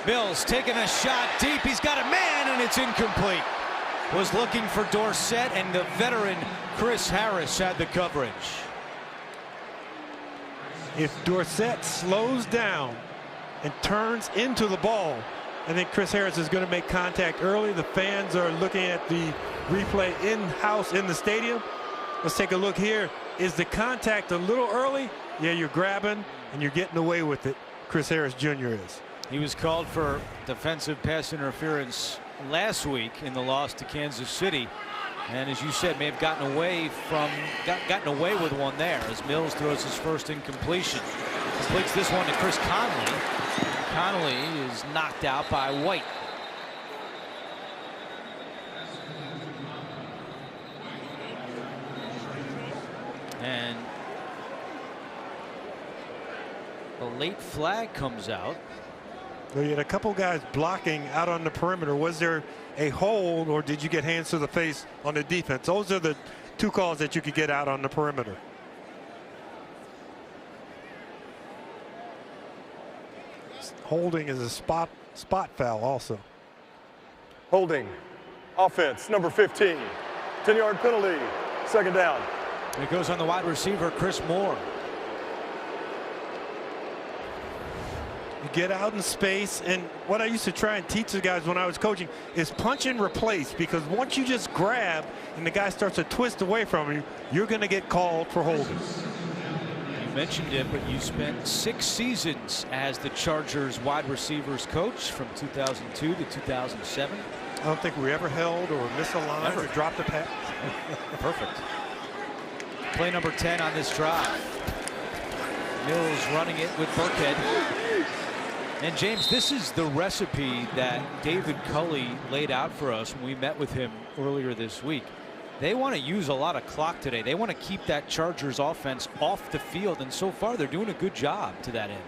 Mills taking a shot deep. He's got a man, and it's incomplete. Was looking for Dorsett, and the veteran Chris Harris had the coverage. If Dorsett slows down and turns into the ball, I think Chris Harris is going to make contact early. The fans are looking at the replay in-house in the stadium. Let's take a look here. Is the contact a little early? Yeah, you're grabbing and you're getting away with it. Chris Harris Jr. is. He was called for defensive pass interference last week in the loss to Kansas City, and as you said, may have gotten away with one there as Mills throws his first incompletion. Completes this one to Chris Conley. Conley is knocked out by White. And a late flag comes out. So you had a couple guys blocking out on the perimeter. Was there a hold, or did you get hands to the face on the defense? Those are the 2 calls that you could get out on the perimeter. Holding is a spot foul also. Holding. Offense, number 15. 10-yard penalty. Second down. And it goes on the wide receiver, Chris Moore. You get out in space, and what I used to try and teach the guys when I was coaching is punch and replace, because once you just grab and the guy starts to twist away from you, you're going to get called for holding. mentioned it, but you spent 6 seasons as the Chargers wide receivers coach from 2002 to 2007. I don't think we ever held or misaligned or dropped a pass. Perfect. Play number 10 on this drive. Mills running it with Burkhead. And James, this is the recipe that David Culley laid out for us when we met with him earlier this week. They want to use a lot of clock today. They want to keep that Chargers offense off the field, and so far they're doing a good job to that end.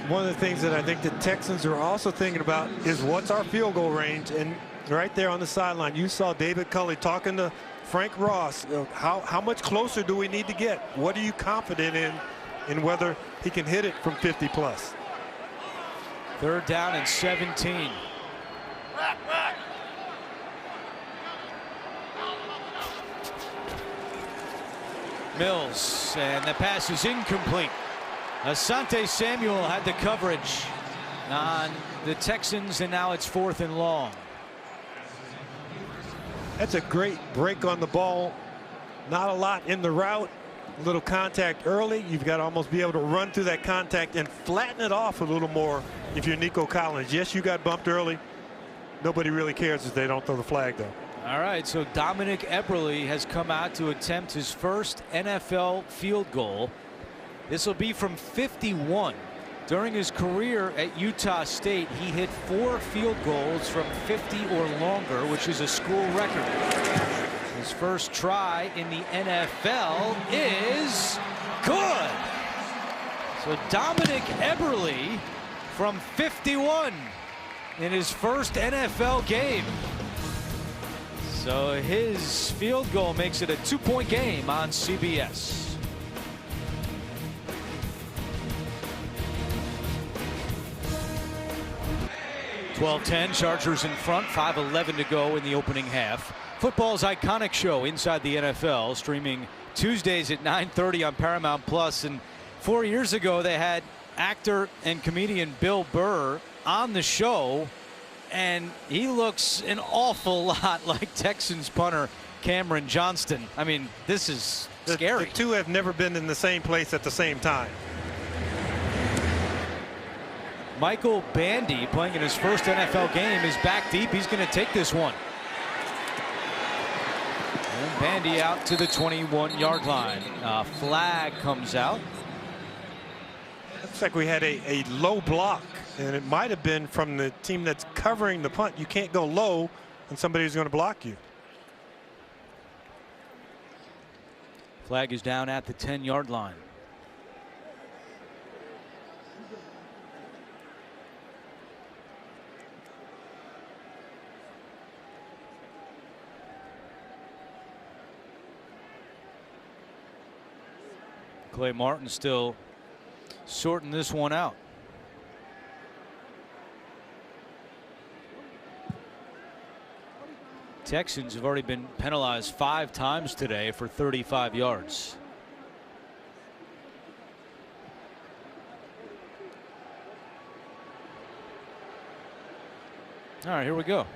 One of the things that I think the Texans are also thinking about is what's our field goal range. And right there on the sideline, you saw David Culley talking to Frank Ross. How much closer do we need to get? What are you confident in whether he can hit it from 50 plus? 3rd down and 17. Mills, and the pass is incomplete. Asante Samuel had the coverage on the Texans, and now it's 4th and long. That's a great break on the ball. Not a lot in the route. A little contact early. You've got to almost be able to run through that contact and flatten it off a little more if you're Nico Collins. Yes, you got bumped early. Nobody really cares if they don't throw the flag, though. All right, so Dominic Eberle has come out to attempt his first NFL field goal. This will be from 51. During his career at Utah State, he hit 4 field goals from 50 or longer, which is a school record. His first try in the NFL is good. So Dominic Eberle from 51 in his first NFL game. So his field goal makes it a 2-point game on CBS. (12-10) Chargers in front, 5:11 to go in the opening half. Football's iconic show Inside the NFL, streaming Tuesdays at 9:30 on Paramount Plus. And 4 years ago, they had actor and comedian Bill Burr on the show, and he looks an awful lot like Texans punter Cameron Johnston. I mean, this is scary. The two have never been in the same place at the same time. Michael Bandy, playing in his first NFL game, is back deep. He's going to take this one. And Bandy out to the 21-yard line. Flag comes out. Looks like we had a low block, and it might have been from the team that's covering the punt. You can't go low and somebody's going to block you. Flag is down at the 10-yard line. Clay Martin still sorting this one out. Texans have already been penalized 5 times today for 35 yards. All right, here we go.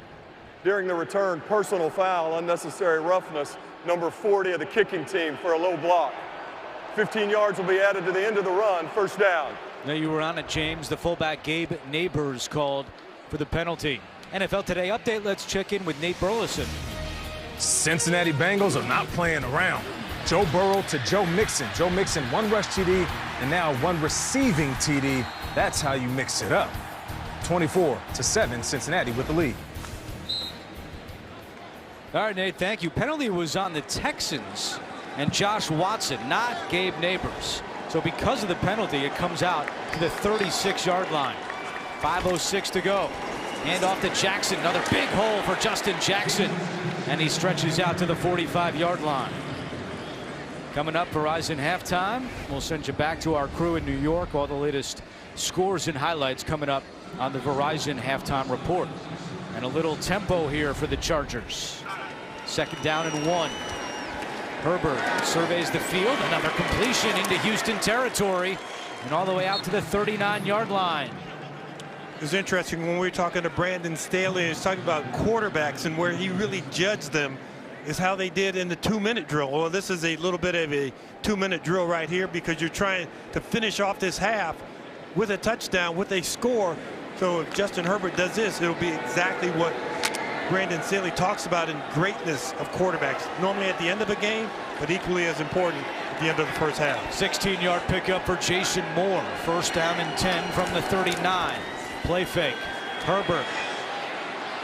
During the return, personal foul, unnecessary roughness, number 40 of the kicking team for a low block. 15 yards will be added to the end of the run, 1st down. Now you were on it, James. The fullback Gabe Neighbors called for the penalty. NFL Today update. Let's check in with Nate Burleson. Cincinnati Bengals are not playing around. Joe Burrow to Joe Mixon. Joe Mixon, 1 rush TD and now 1 receiving TD. That's how you mix it up. 24-7, Cincinnati with the lead. All right, Nate, thank you. Penalty was on the Texans and Josh Watson, not Gabe Neighbors. So because of the penalty, it comes out to the 36-yard line. 5:06 to go. Hand off to Jackson. Another big hole for Justin Jackson. And he stretches out to the 45-yard line. Coming up, Verizon halftime. We'll send you back to our crew in New York. All the latest scores and highlights coming up on the Verizon halftime report. And a little tempo here for the Chargers. 2nd down and 1. Herbert surveys the field. Another completion into Houston territory. And all the way out to the 39-yard line. It was interesting when we were talking to Brandon Staley. He was talking about quarterbacks and where he really judged them is how they did in the 2-minute drill. Well, this is a little bit of a 2-minute drill right here because you're trying to finish off this half with a touchdown, with a score. So if Justin Herbert does this, it'll be exactly what Brandon Staley talks about in greatness of quarterbacks. Normally at the end of a game, but equally as important at the end of the first half. 16-yard pickup for Jason Moore. First down and 10 from the 39. Play fake. Herbert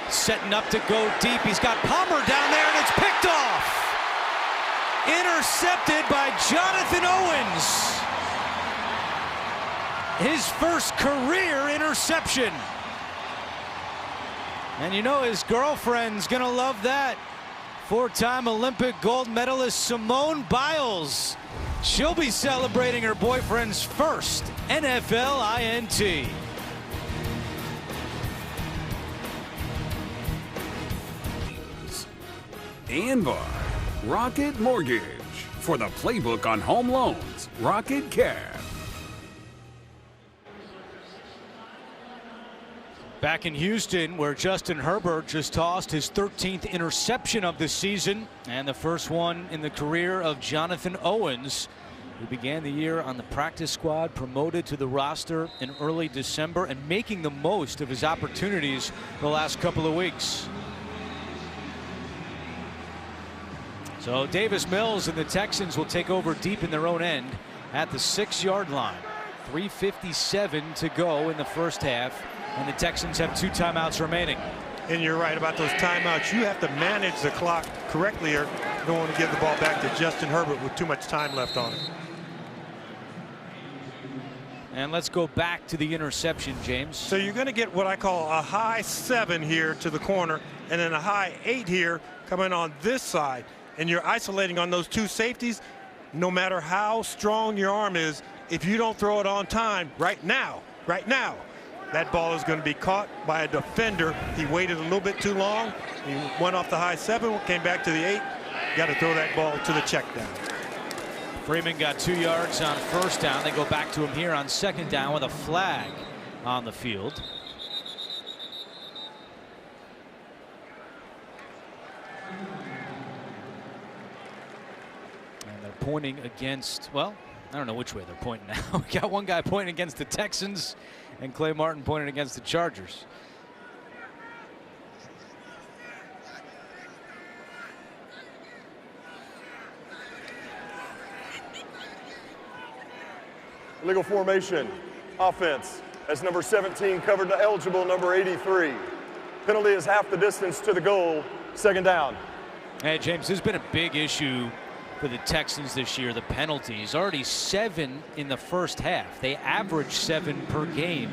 setting up to go deep. He's got Palmer down there, and it's picked off. Intercepted by Jonathan Owens. His first career interception. And you know his girlfriend's going to love that. 4-time Olympic gold medalist Simone Biles. She'll be celebrating her boyfriend's first NFL INT. And by Rocket Mortgage. For the playbook on home loans, Rocket Cab. Back in Houston, where Justin Herbert just tossed his 13th interception of the season, and the first one in the career of Jonathan Owens, who began the year on the practice squad, promoted to the roster in early December, and making the most of his opportunities the last couple of weeks. So Davis Mills and the Texans will take over deep in their own end at the 6-yard line. 3:57 to go in the first half. And the Texans have 2 timeouts remaining. And you're right about those timeouts. You have to manage the clock correctly, or you don't want to give the ball back to Justin Herbert with too much time left on it. And let's go back to the interception, James. So you're going to get what I call a high 7 here to the corner, and then a high 8 here coming on this side. And you're isolating on those 2 safeties. No matter how strong your arm is, if you don't throw it on time right now, that ball is going to be caught by a defender. He waited a little bit too long. He went off the high 7, came back to the 8. Got to throw that ball to the check down. Freeman got 2 yards on first down. They go back to him here on second down with a flag on the field. And they're pointing against, well, I don't know which way they're pointing now. We got one guy pointing against the Texans and Clay Martin pointing against the Chargers. Illegal formation, offense. As number 17 covered the eligible number 83. Penalty is half the distance to the goal. Second down. Hey, James, this has been a big issue for the Texans this year, the penalties. Already 7 in the first half. They average 7 per game,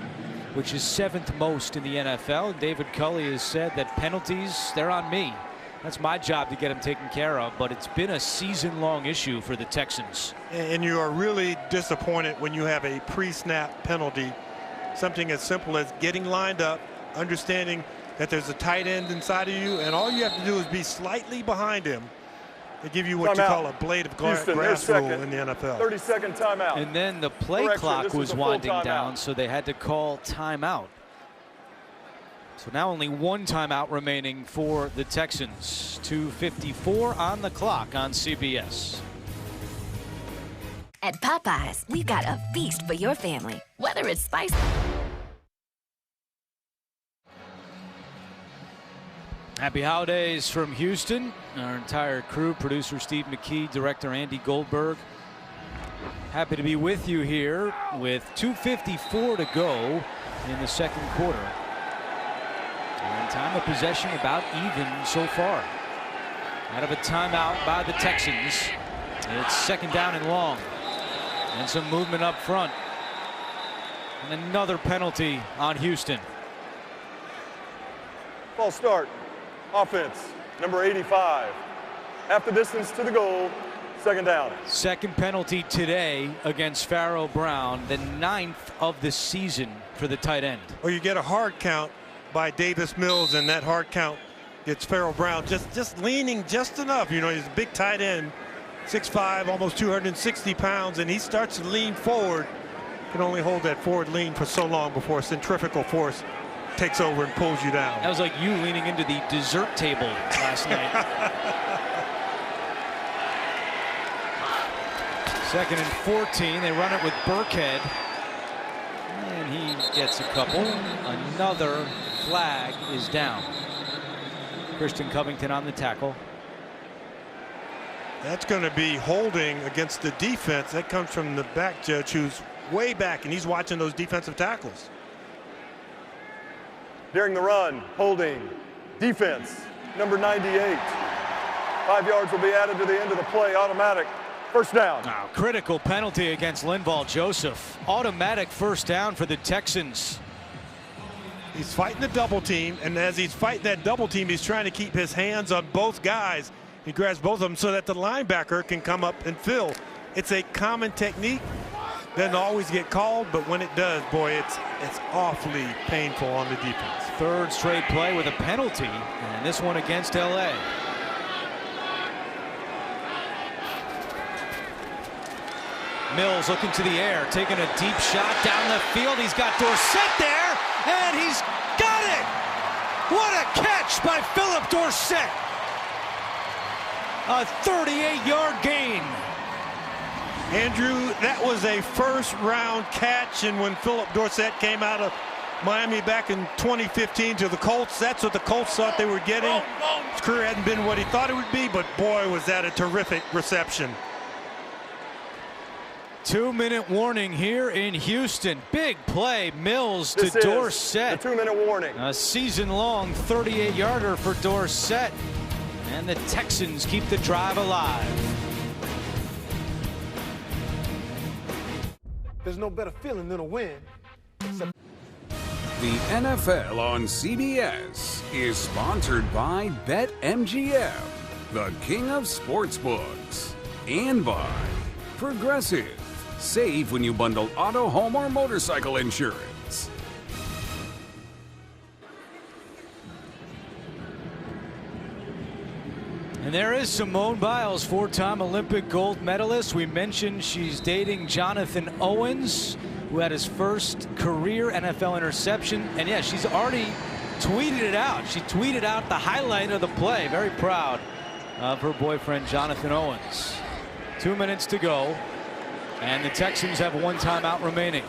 which is 7th most in the NFL. David Culley has said that penalties, they're on me. That's my job to get them taken care of, but it's been a season-long issue for the Texans. And you are really disappointed when you have a pre-snap penalty. Something as simple as getting lined up, understanding that there's a tight end inside of you, and all you have to do is be slightly behind him. They give you what you call a blade of grass rule in the NFL. 30-second timeout. And then the play clock was winding down, so they had to call timeout. So now only 1 timeout remaining for the Texans. 2:54 on the clock on CBS. At Popeyes, we've got a feast for your family, whether it's spicy. Happy holidays from Houston. Our entire crew, producer Steve McKee, director Andy Goldberg. Happy to be with you here with 2:54 to go in the second quarter. And time of possession about even so far. Out of a timeout by the Texans. It's second down and long. And some movement up front. And another penalty on Houston. False start. Offense, number 85. Half the distance to the goal. Second down. Second penalty today against Pharaoh Brown, the 9th of the season for the tight end. Or you get a hard count by Davis Mills, and that hard count gets Pharaoh Brown just leaning just enough. You know, he's a big tight end, 6'5", almost 260 pounds, and he starts to lean forward. Can only hold that forward lean for so long before centrifugal force takes over and pulls you down. That was like you leaning into the dessert table last night. 2nd and 14. They run it with Burkhead. And he gets a couple. Another flag is down. Christian Covington on the tackle. That's going to be holding against the defense. That comes from the back judge, who's way back, and he's watching those defensive tackles. During the run, holding, defense, number 98. 5 yards will be added to the end of the play, automatic. First down. Wow, critical penalty against Linval Joseph. Automatic first down for the Texans. He's fighting the double team, and as he's fighting that double team, he's trying to keep his hands on both guys. He grabs both of them so that the linebacker can come up and fill. It's a common technique. Doesn't always get called, but when it does, boy, it's awfully painful on the defense. 3rd straight play with a penalty, and this one against LA. Mills looking to the air, taking a deep shot down the field. He's got Dorsett there, and he's got it! What a catch by Philip Dorsett! A 38-yard gain. Andrew, that was a first-round catch, and when Philip Dorsett came out of Miami back in 2015 to the Colts, that's what the Colts thought they were getting. His career hadn't been what he thought it would be, but boy, was that a terrific reception. 2-minute warning here in Houston. Big play, Mills to Dorsett. The 2-minute warning. A season-long 38-yarder for Dorsett. And the Texans keep the drive alive. There's no better feeling than a win. The NFL on CBS is sponsored by BetMGM, the king of sportsbooks, and by Progressive. Save when you bundle auto, home, or motorcycle insurance. And there is Simone Biles, 4-time Olympic gold medalist. We mentioned she's dating Jonathan Owens, who had his first career NFL interception. And yeah, she's already tweeted it out. She tweeted out the highlight of the play. Very proud of her boyfriend, Jonathan Owens. 2 minutes to go. And the Texans have 1 timeout remaining.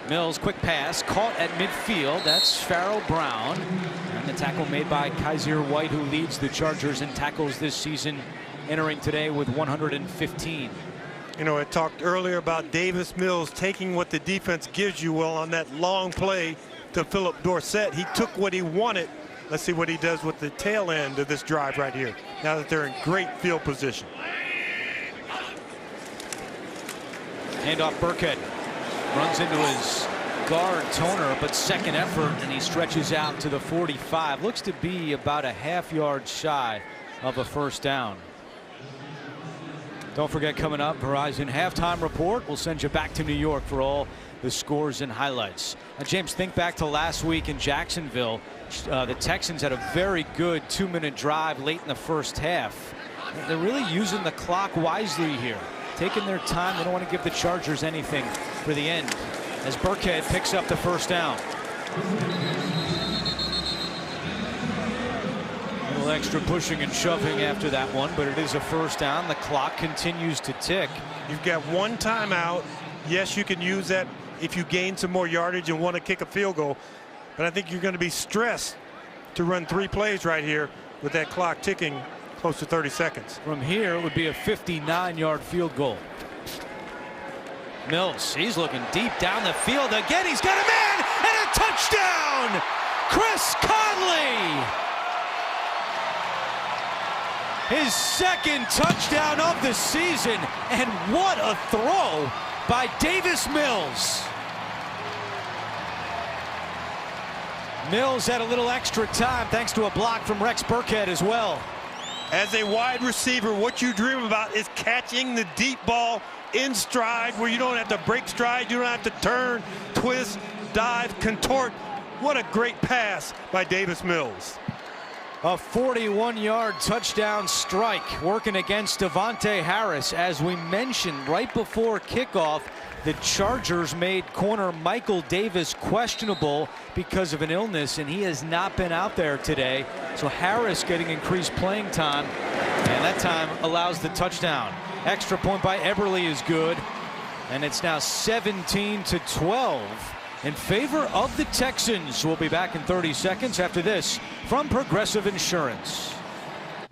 Mills, quick pass, caught at midfield. That's Farrell Brown. And the tackle made by Kaiser White, who leads the Chargers in tackles this season, entering today with 115. You know, I talked earlier about Davis Mills taking what the defense gives you. Well, on that long play to Philip Dorsett, he took what he wanted. Let's see what he does with the tail end of this drive right here, now that they're in great field position. Handoff Burkhead. Runs into his guard Toner, but second effort, and he stretches out to the 45. Looks to be about a half-yard shy of a first down. Don't forget, coming up, Verizon Halftime Report. We'll send you back to New York for all the scores and highlights. Now, James, think back to last week in Jacksonville. The Texans had a very good 2-minute drive late in the first half. They're really using the clock wisely here, taking their time. They don't want to give the Chargers anything for the end, as Burkhead picks up the first down. A little extra pushing and shoving after that one, but it is a first down. The clock continues to tick. You've got 1 timeout. Yes, you can use that if you gain some more yardage and want to kick a field goal, but I think you're going to be stressed to run 3 plays right here with that clock ticking close to 30 seconds. From here, it would be a 59-yard field goal. Mills, he's looking deep down the field again. He's got a man and a touchdown! Chris Conley! His second touchdown of the season, and what a throw by Davis Mills. Mills had a little extra time thanks to a block from Rex Burkhead as well. As a wide receiver, what you dream about is catching the deep ball in stride, where you don't have to break stride, you don't have to turn, twist, dive, contort. What a great pass by Davis Mills. A 41-yard touchdown strike working against Devontae Harris. As we mentioned right before kickoff, the Chargers made corner Michael Davis questionable because of an illness, and he has not been out there today. So Harris getting increased playing time, and that time allows the touchdown. Extra point by Eberle is good, and it's now 17-12 in favor of the Texans. We'll be back in 30 seconds after this from Progressive Insurance.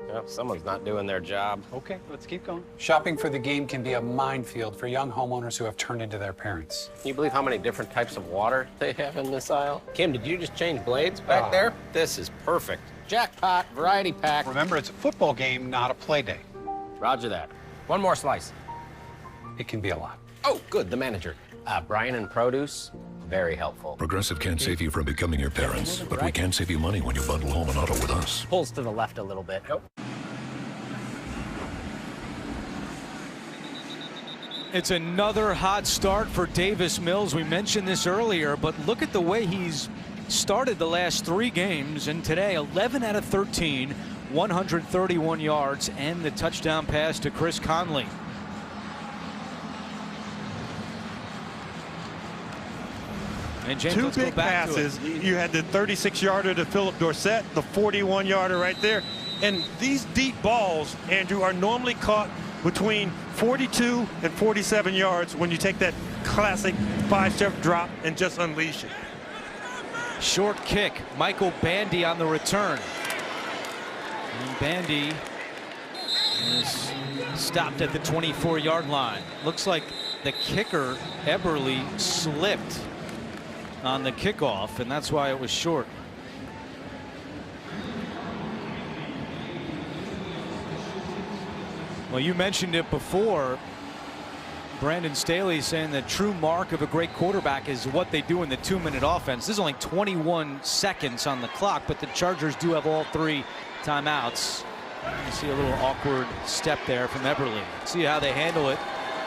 Well, someone's not doing their job. Okay, let's keep going. Shopping for the game can be a minefield for young homeowners who have turned into their parents. Can you believe how many different types of water they have in this aisle? Kim, did you just change blades back there? This is perfect. Jackpot, variety pack. Remember, it's a football game, not a play day. Roger that. One more slice. It can be a lot. Oh, good, the manager. Bryan and produce, very helpful. Progressive can't save you from becoming your parents, but we can save you money when you bundle home and auto with us. Pulls to the left a little bit. Nope. It's another hot start for Davis Mills. We mentioned this earlier, but look at the way he's started the last 3 games, and today 11 out of 13, 131 yards, and the touchdown pass to Chris Conley. And James, 2 let's go big back passes. to it. You had the 36-yarder to Phillips Dorsett, the 41-yarder right there. And these deep balls, Andrew, are normally caught between 42 and 47 yards when you take that classic 5-step drop and just unleash it. Short kick. Michael Bandy on the return. And Bandy is stopped at the 24-yard line. Looks like the kicker, Eberle, slipped on the kickoff, and that's why it was short. Well, you mentioned it before. Brandon Staley saying the true mark of a great quarterback is what they do in the 2-minute offense. This is only 21 seconds on the clock, but the Chargers do have all 3 timeouts. You see a little awkward step there from Eberle. See how they handle it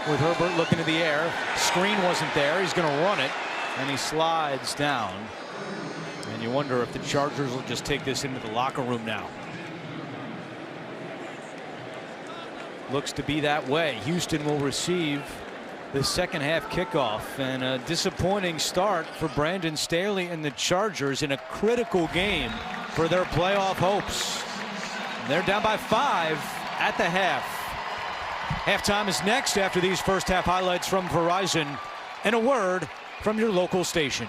with Herbert looking to the air. Screen wasn't there. He's going to run it, and he slides down. And you wonder if the Chargers will just take this into the locker room now. Looks to be that way. Houston will receive the second half kickoff, and a disappointing start for Brandon Staley and the Chargers in a critical game for their playoff hopes. And they're down by 5 at the half. Halftime is next after these first half highlights from Verizon and a word from your local station.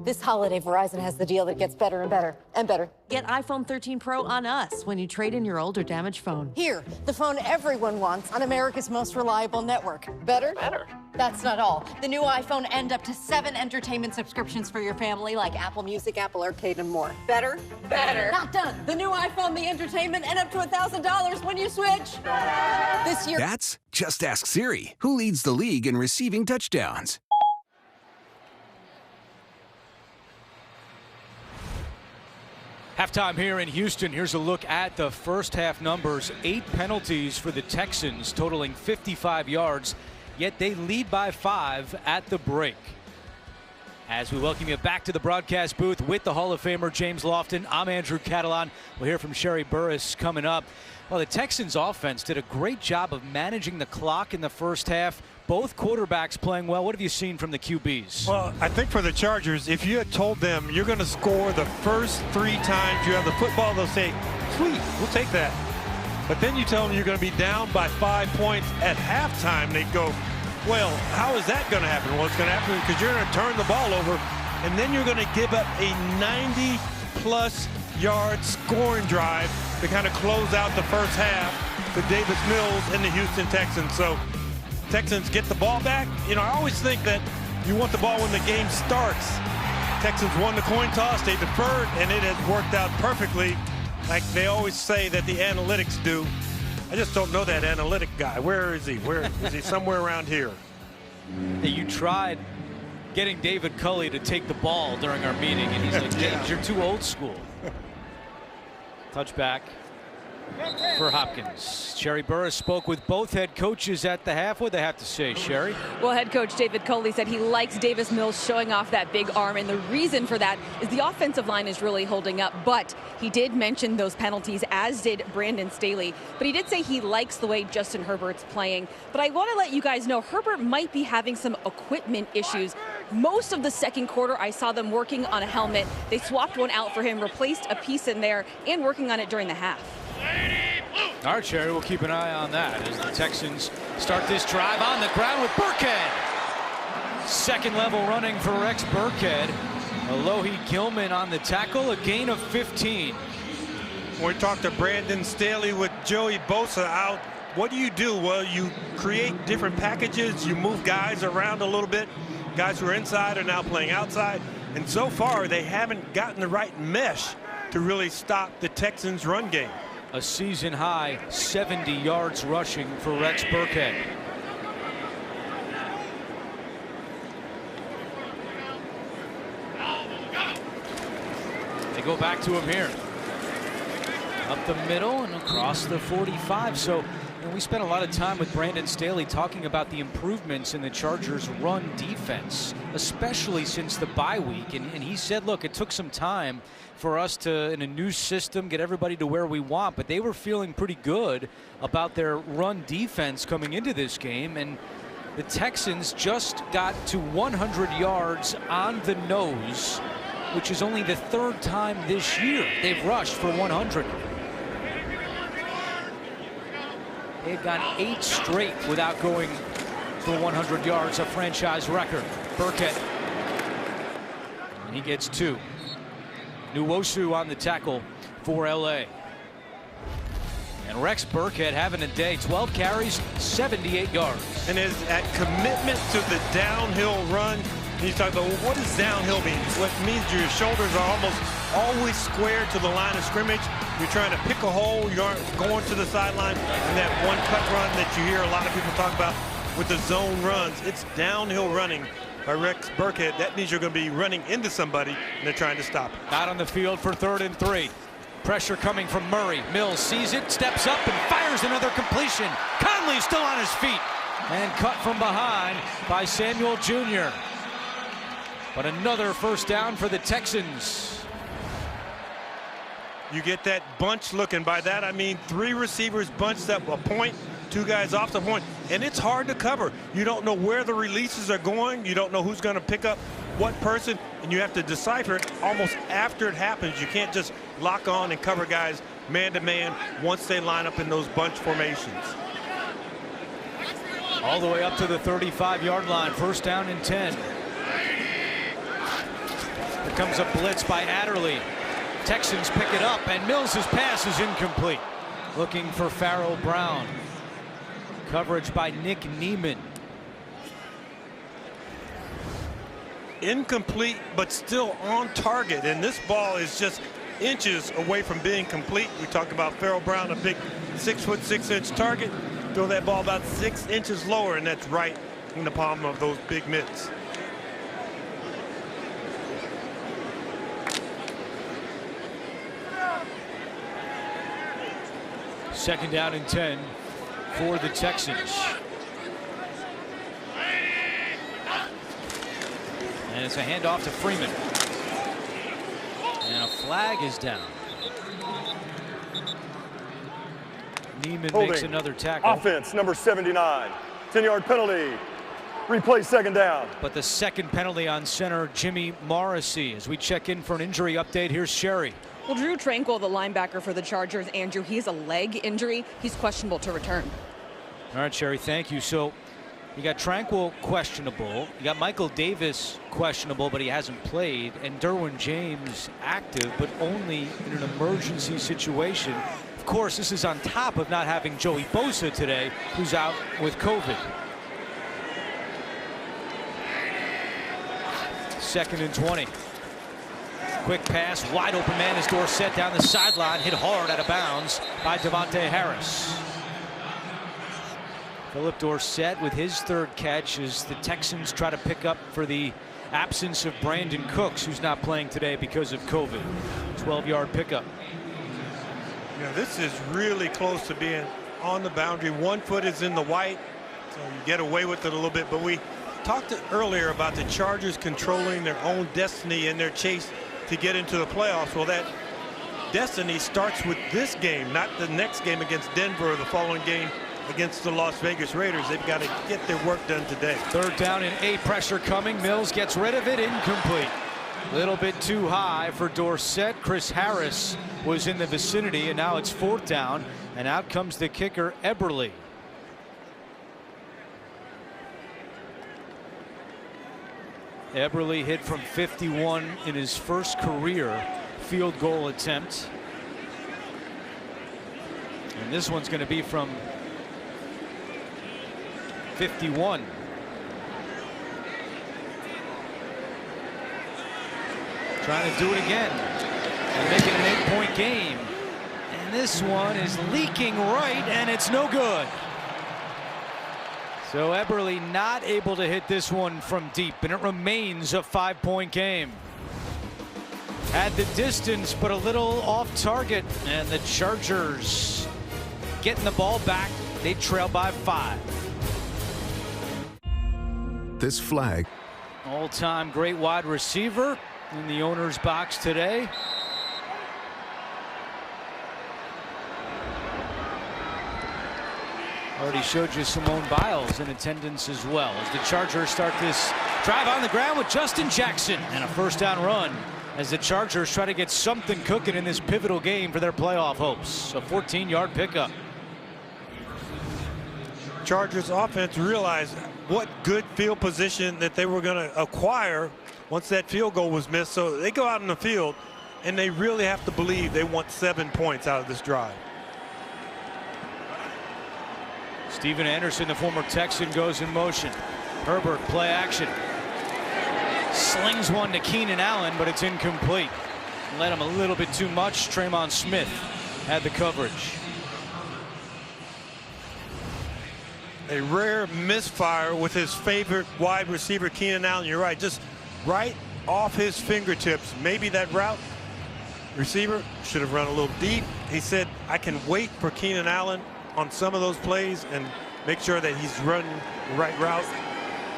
This holiday, Verizon has the deal that gets better and better and better. Get iPhone 13 Pro on us when you trade in your old or damaged phone. Here, the phone everyone wants on America's most reliable network. Better? Better. That's not all. The new iPhone and up to 7 entertainment subscriptions for your family, like Apple Music, Apple Arcade, and more. Better? Better. Not done. The new iPhone, the entertainment, and up to $1,000 when you switch. Better. This year. That's Just Ask Siri, who leads the league in receiving touchdowns. Halftime here in Houston. Here's a look at the first half numbers. 8 penalties for the Texans, totaling 55 yards, yet they lead by 5 at the break. As we welcome you back to the broadcast booth with the Hall of Famer James Lofton, I'm Andrew Catalan. We'll hear from Sherry Burris coming up. Well, the Texans offense did a great job of managing the clock in the first half. Both quarterbacks playing well. What have you seen from the QBs? Well, I think for the Chargers, if you had told them you're going to score the first 3 times you have the football, they'll say, sweet, we'll take that. But then you tell them you're going to be down by 5 points at halftime, they'd go, well, how is that going to happen? Well, it's going to happen because you're going to turn the ball over, and then you're going to give up a 90-plus yard scoring drive to kind of close out the first half for Davis Mills and the Houston Texans. So Texans get the ball back. You know, I always think that you want the ball when the game starts. Texans won the coin toss, they deferred, and it has worked out perfectly, like they always say that the analytics do. I just don't know that analytic guy. Where is he? Where is he? Somewhere around here. You tried getting David Culley to take the ball during our meeting, and he's like, James, you're too old school. Touchback for Hopkins. Sherry Burris spoke with both head coaches at the half. What they have to say, Sherry? Well, head coach David Coley said he likes Davis Mills showing off that big arm, and the reason for that is the offensive line is really holding up. But he did mention those penalties, as did Brandon Staley. But he did say he likes the way Justin Herbert's playing. But I want to let you guys know Herbert might be having some equipment issues. Most of the second quarter, I saw them working on a helmet. They swapped one out for him, replaced a piece in there, and working on it during the half. All right, Sherry, we'll keep an eye on that as the Texans start this drive on the ground with Burkhead. Second level running for Rex Burkhead. Alohi Gilman on the tackle, a gain of 15. We talked to Brandon Staley with Joey Bosa out. What do? Well, you create different packages. You move guys around a little bit. Guys who are inside are now playing outside. And so far, they haven't gotten the right mesh to really stop the Texans' run game. A season high 70 yards rushing for Rex Burkhead. They go back to him here. Up the middle and across the 45. So we spent a lot of time with Brandon Staley talking about the improvements in the Chargers' run defense, especially since the bye week. And he said, look, it took some time for us to, in a new system, get everybody to where we want. But they were feeling pretty good about their run defense coming into this game. And the Texans just got to 100 yards on the nose, which is only the third time this year they've rushed for 100. They've gone 8 straight without going for 100 yards, a franchise record. Burkhead, and he gets 2. Nwosu on the tackle for LA. And Rex Burkhead having a day, 12 carries, 78 yards. And is at commitment to the downhill run. He's talking about, well, what does downhill mean? What it means your shoulders are almost always square to the line of scrimmage. You're trying to pick a hole, you aren't going to the sideline. And that one cut run that you hear a lot of people talk about with the zone runs, it's downhill running by Rex Burkhead. That means you're going to be running into somebody and they're trying to stop it. Out on the field for 3rd and 3. Pressure coming from Murray. Mills sees it, steps up and fires another completion. Conley still on his feet and cut from behind by Samuel Jr. But another first down for the Texans. You get that bunch looking. By that I mean 3 receivers bunched up a point, 2 guys off the point, and it's hard to cover. You don't know where the releases are going. You don't know who's going to pick up what person, and you have to decipher it almost after it happens. You can't just lock on and cover guys man to man once they line up in those bunch formations. All the way up to the 35-yard line. First down and 10. Here comes a blitz by Adderley. Texans pick it up, and Mills' pass is incomplete. Looking for Farrell Brown. Coverage by Nick Neiman. Incomplete, but still on target, and this ball is just inches away from being complete. We talk about Farrell Brown, a big 6'6" 6-inch target. Throw that ball about 6 inches lower, and that's right in the palm of those big mitts. Second down and 10 for the Texans. And it's a handoff to Freeman. And a flag is down. Neiman makes another tackle. Offense, number 79. 10-yard penalty. Replay second down. But the second penalty on center, Jimmy Morrissey. As we check in for an injury update, here's Sherry. Well, Drew Tranquil, the linebacker for the Chargers, Andrew, he has a leg injury. He's questionable to return. All right, Sherry, thank you. So you got Tranquil questionable. You got Michael Davis questionable, but he hasn't played. And Derwin James active, but only in an emergency situation. Of course, this is on top of not having Joey Bosa today, who's out with COVID. Second and 20. Quick pass, wide open man is Dorsett down the sideline, hit hard out of bounds by Devontae Harris. Philip Dorsett with his 3rd catch as the Texans try to pick up for the absence of Brandon Cooks, who's not playing today because of COVID. 12-yard pickup. Yeah, this is really close to being on the boundary. 1 foot is in the white, so you get away with it a little bit. But we talked earlier about the Chargers controlling their own destiny in their chase to get into the playoffs. Well, that destiny starts with this game, not the next game against Denver or the following game against the Las Vegas Raiders. They've got to get their work done today. 3rd down and 8, pressure coming. Mills gets rid of it, incomplete. Little bit too high for Dorsett. Chris Harris was in the vicinity, and now it's 4th down, and out comes the kicker, Eberle. Eberle hit from 51 in his first career field goal attempt. And this one's going to be from 51. Trying to do it again and make it an 8-point game. And this one is leaking right, and it's no good. So Eberle not able to hit this one from deep, and it remains a 5-point game. Had the distance, but a little off target, and the Chargers getting the ball back. They trail by 5. This flag. All-time great wide receiver in the owner's box today. Already showed you Simone Biles in attendance as well, as the Chargers start this drive on the ground with Justin Jackson and a 1st down run as the Chargers try to get something cooking in this pivotal game for their playoff hopes. A 14-yard pickup. Chargers offense realized what good field position that they were going to acquire once that field goal was missed. So they go out in the field, and they really have to believe they want 7 points out of this drive. Steven Anderson, the former Texan, goes in motion. Herbert, play action. Slings one to Keenan Allen, but it's incomplete. Led him a little bit too much. Tremon Smith had the coverage. A rare misfire with his favorite wide receiver, Keenan Allen. You're right, just right off his fingertips. Maybe that route receiver should have run a little deep. He said, I can wait for Keenan Allen on some of those plays and make sure that he's running the right route,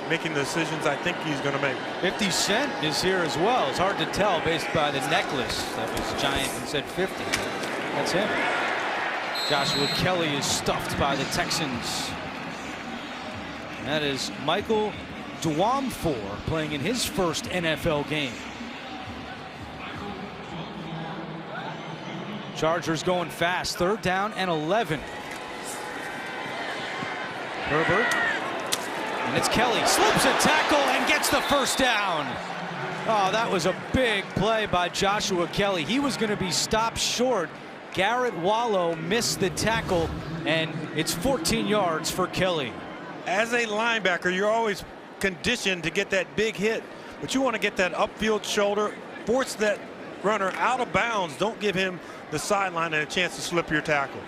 making the decisions I think he's going to make. 50 Cent is here as well. It's hard to tell based by the necklace that was giant and said 50. That's him. Joshua Kelly is stuffed by the Texans. And that is Michael Dwamfor playing in his first NFL game. Chargers going fast. 3rd down and 11. Herbert, and it's Kelly, slips a tackle and gets the 1st down. Oh, that was a big play by Joshua Kelly. He was going to be stopped short. Garrett Wallow missed the tackle, and it's 14 yards for Kelly. As a linebacker, you're always conditioned to get that big hit, but you want to get that upfield shoulder, force that runner out of bounds. Don't give him the sideline and a chance to slip your tackle.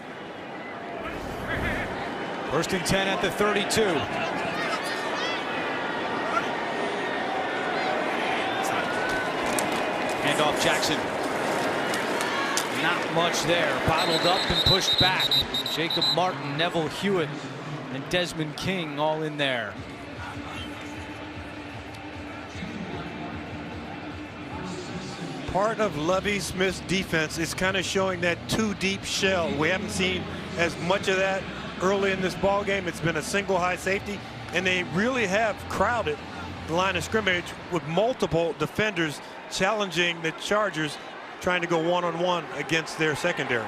1st and 10 at the 32. Hand off Jackson. Not much there. Bottled up and pushed back. Jacob Martin, Neville Hewitt, and Desmond King all in there. Part of Lovie Smith's defense is kind of showing that 2 deep shell. We haven't seen as much of that early in this ball game. It's been a single high safety, and they really have crowded the line of scrimmage with multiple defenders challenging the Chargers, trying to go one-on-one against their secondary.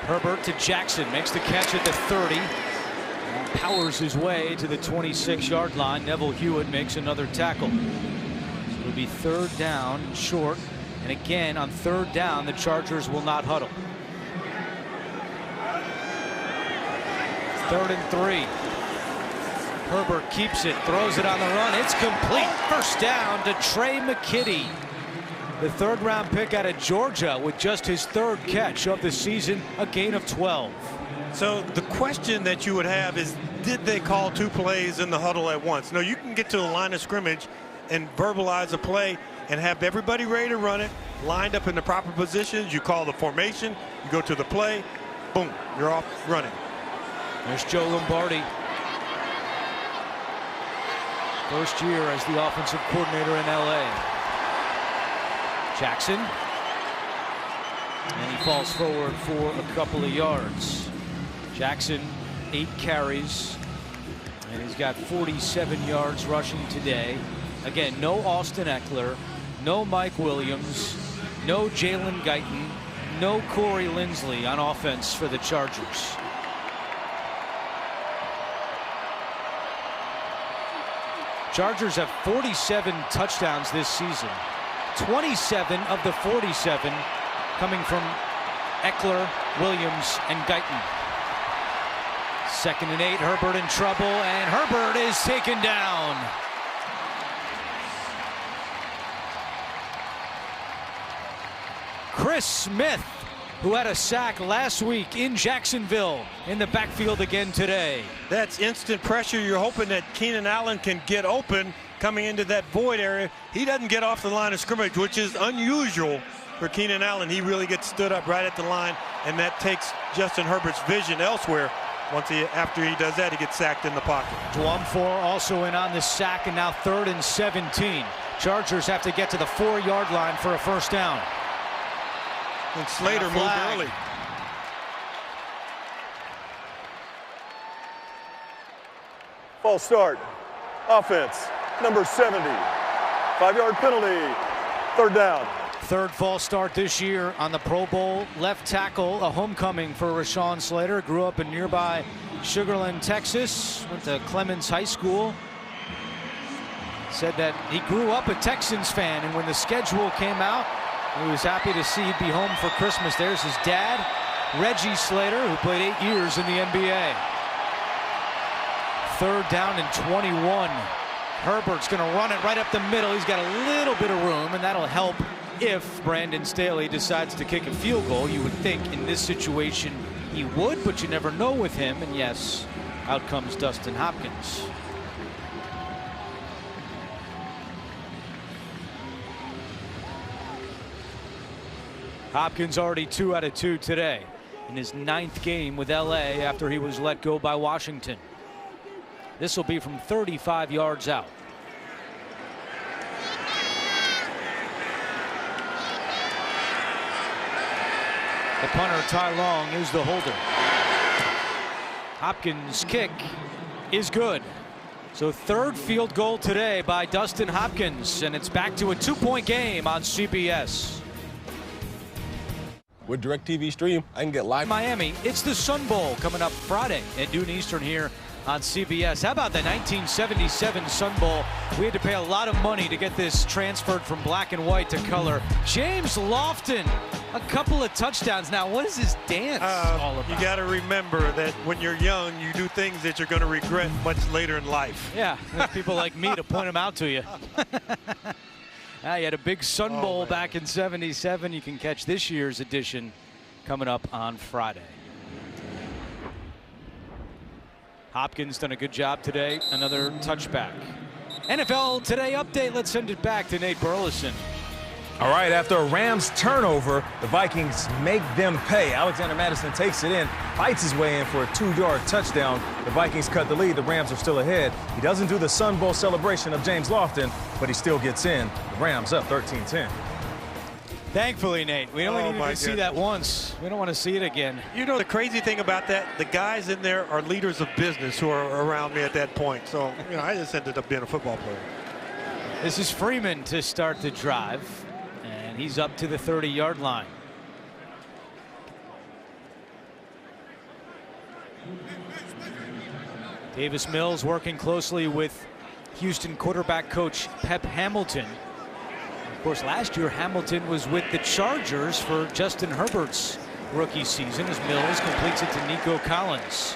Herbert to Jackson, makes the catch at the 30. And powers his way to the 26-yard line. Neville Hewitt makes another tackle. So it'll be 3rd down, short. And again, on 3rd down, the Chargers will not huddle. 3rd and 3. Herbert keeps it, throws it on the run. It's complete. 1st down to Trey McKitty. The 3rd round pick out of Georgia with just his 3rd catch of the season, a gain of 12. So the question that you would have is, did they call 2 plays in the huddle at once? No, you can get to the line of scrimmage and verbalize a play and have everybody ready to run it, lined up in the proper positions. You call the formation, you go to the play, boom, you're off running. There's Joe Lombardi. First year as the offensive coordinator in LA. Jackson. And he falls forward for a couple of yards. Jackson, 8 carries. And he's got 47 yards rushing today. Again, no Austin Eckler, no Mike Williams, no Jalen Guyton, no Corey Linsley on offense for the Chargers. Chargers have 47 touchdowns this season. 27 of the 47 coming from Eckler, Williams, and Guyton. 2nd and 8, Herbert in trouble, and Herbert is taken down. Chris Smith, who had a sack last week in Jacksonville, in the backfield again today. That's instant pressure. You're hoping that Keenan Allen can get open coming into that void area. He doesn't get off the line of scrimmage, which is unusual for Keenan Allen. He really gets stood up right at the line, and that takes Justin Herbert's vision elsewhere. After he does that, he gets sacked in the pocket. Dwumfor also in on the sack, and now 3rd and 17. Chargers have to get to the 4-yard line for a first down. And Slater moved early. False start. Offense, number 70. 5-yard penalty. 3rd down. 3rd false start this year on the Pro Bowl left tackle. A homecoming for Rashawn Slater. Grew up in nearby Sugarland, Texas. Went to Clemens High School. Said that he grew up a Texans fan, and when the schedule came out, he was happy to see he'd be home for Christmas. There's his dad, Reggie Slater, who played 8 years in the NBA. 3rd down and 21. Herbert's going to run it right up the middle. He's got a little bit of room, and that'll help if Brandon Staley decides to kick a field goal. You would think in this situation he would, but you never know with him. And yes, out comes Dustin Hopkins. Hopkins already 2 out of 2 today in his 9th game with LA after he was let go by Washington. This will be from 35 yards out. The punter, Ty Long, is the holder. Hopkins' kick is good. So 3rd field goal today by Dustin Hopkins, and it's back to a 2-point game on CBS. With DirecTV Stream, I can get live. Miami, it's the Sun Bowl coming up Friday at noon Eastern here on CBS. How about the 1977 Sun Bowl? We had to pay a lot of money to get this transferred from black and white to color. James Lofton, a couple of touchdowns. Now, what is this dance all about? You got to remember that when you're young, you do things that you're going to regret much later in life. Yeah, there's people like me to point them out to you. You had a big Sun Bowl back in '77. You can catch this year's edition coming up on Friday. Hopkins done a good job today. Another touchback. NFL Today update. Let's send it back to Nate Burleson. All right, after a Rams turnover, the Vikings make them pay. Alexander Mattison takes it in, fights his way in for a 2-yard touchdown. The Vikings cut the lead. The Rams are still ahead. He doesn't do the Sun Bowl celebration of James Lofton, but he still gets in. The Rams up 13-10. Thankfully, Nate, we only needed to see that once. We don't want to see it again. You know, the crazy thing about that, the guys in there are leaders of business who are around me at that point. So, you know, I just ended up being a football player. This is Freeman to start the drive. And he's up to the 30-yard line. Davis Mills working closely with Houston quarterback coach Pep Hamilton. Of course, last year Hamilton was with the Chargers for Justin Herbert's rookie season as Mills completes it to Nico Collins.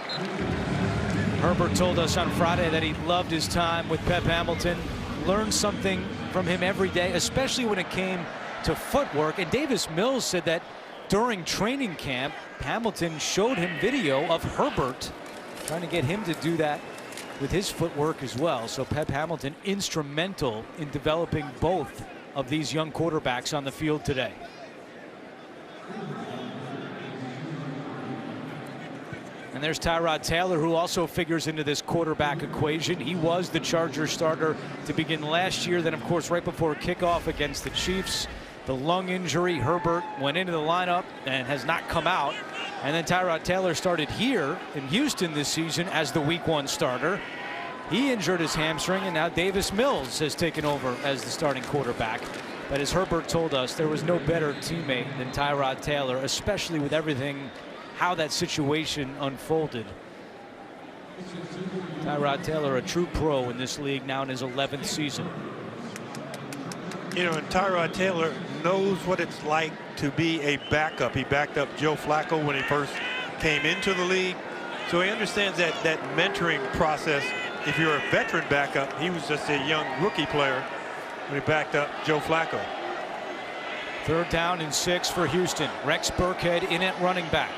Herbert told us on Friday that he loved his time with Pep Hamilton, learned something from him every day, especially when it came to footwork. And Davis Mills said that during training camp, Hamilton showed him video of Herbert, trying to get him to do that with his footwork as well. So Pep Hamilton instrumental in developing both of these young quarterbacks on the field today. And there's Tyrod Taylor, who also figures into this quarterback equation. He was the Chargers starter to begin last year. Then, of course, right before kickoff against the Chiefs, the lung injury. Herbert went into the lineup and has not come out. And then Tyrod Taylor started here in Houston this season as the Week 1 starter. He injured his hamstring, and now Davis Mills has taken over as the starting quarterback. But as Herbert told us, there was no better teammate than Tyrod Taylor, especially with everything, how that situation unfolded. Tyrod Taylor, a true pro in this league, now in his 11th season. You know, and Tyrod Taylor knows what it's like to be a backup. He backed up Joe Flacco when he first came into the league. So he understands that mentoring process. If you're a veteran backup, he was just a young rookie player when he backed up Joe Flacco. 3rd down and 6 for Houston. Rex Burkhead in at running back.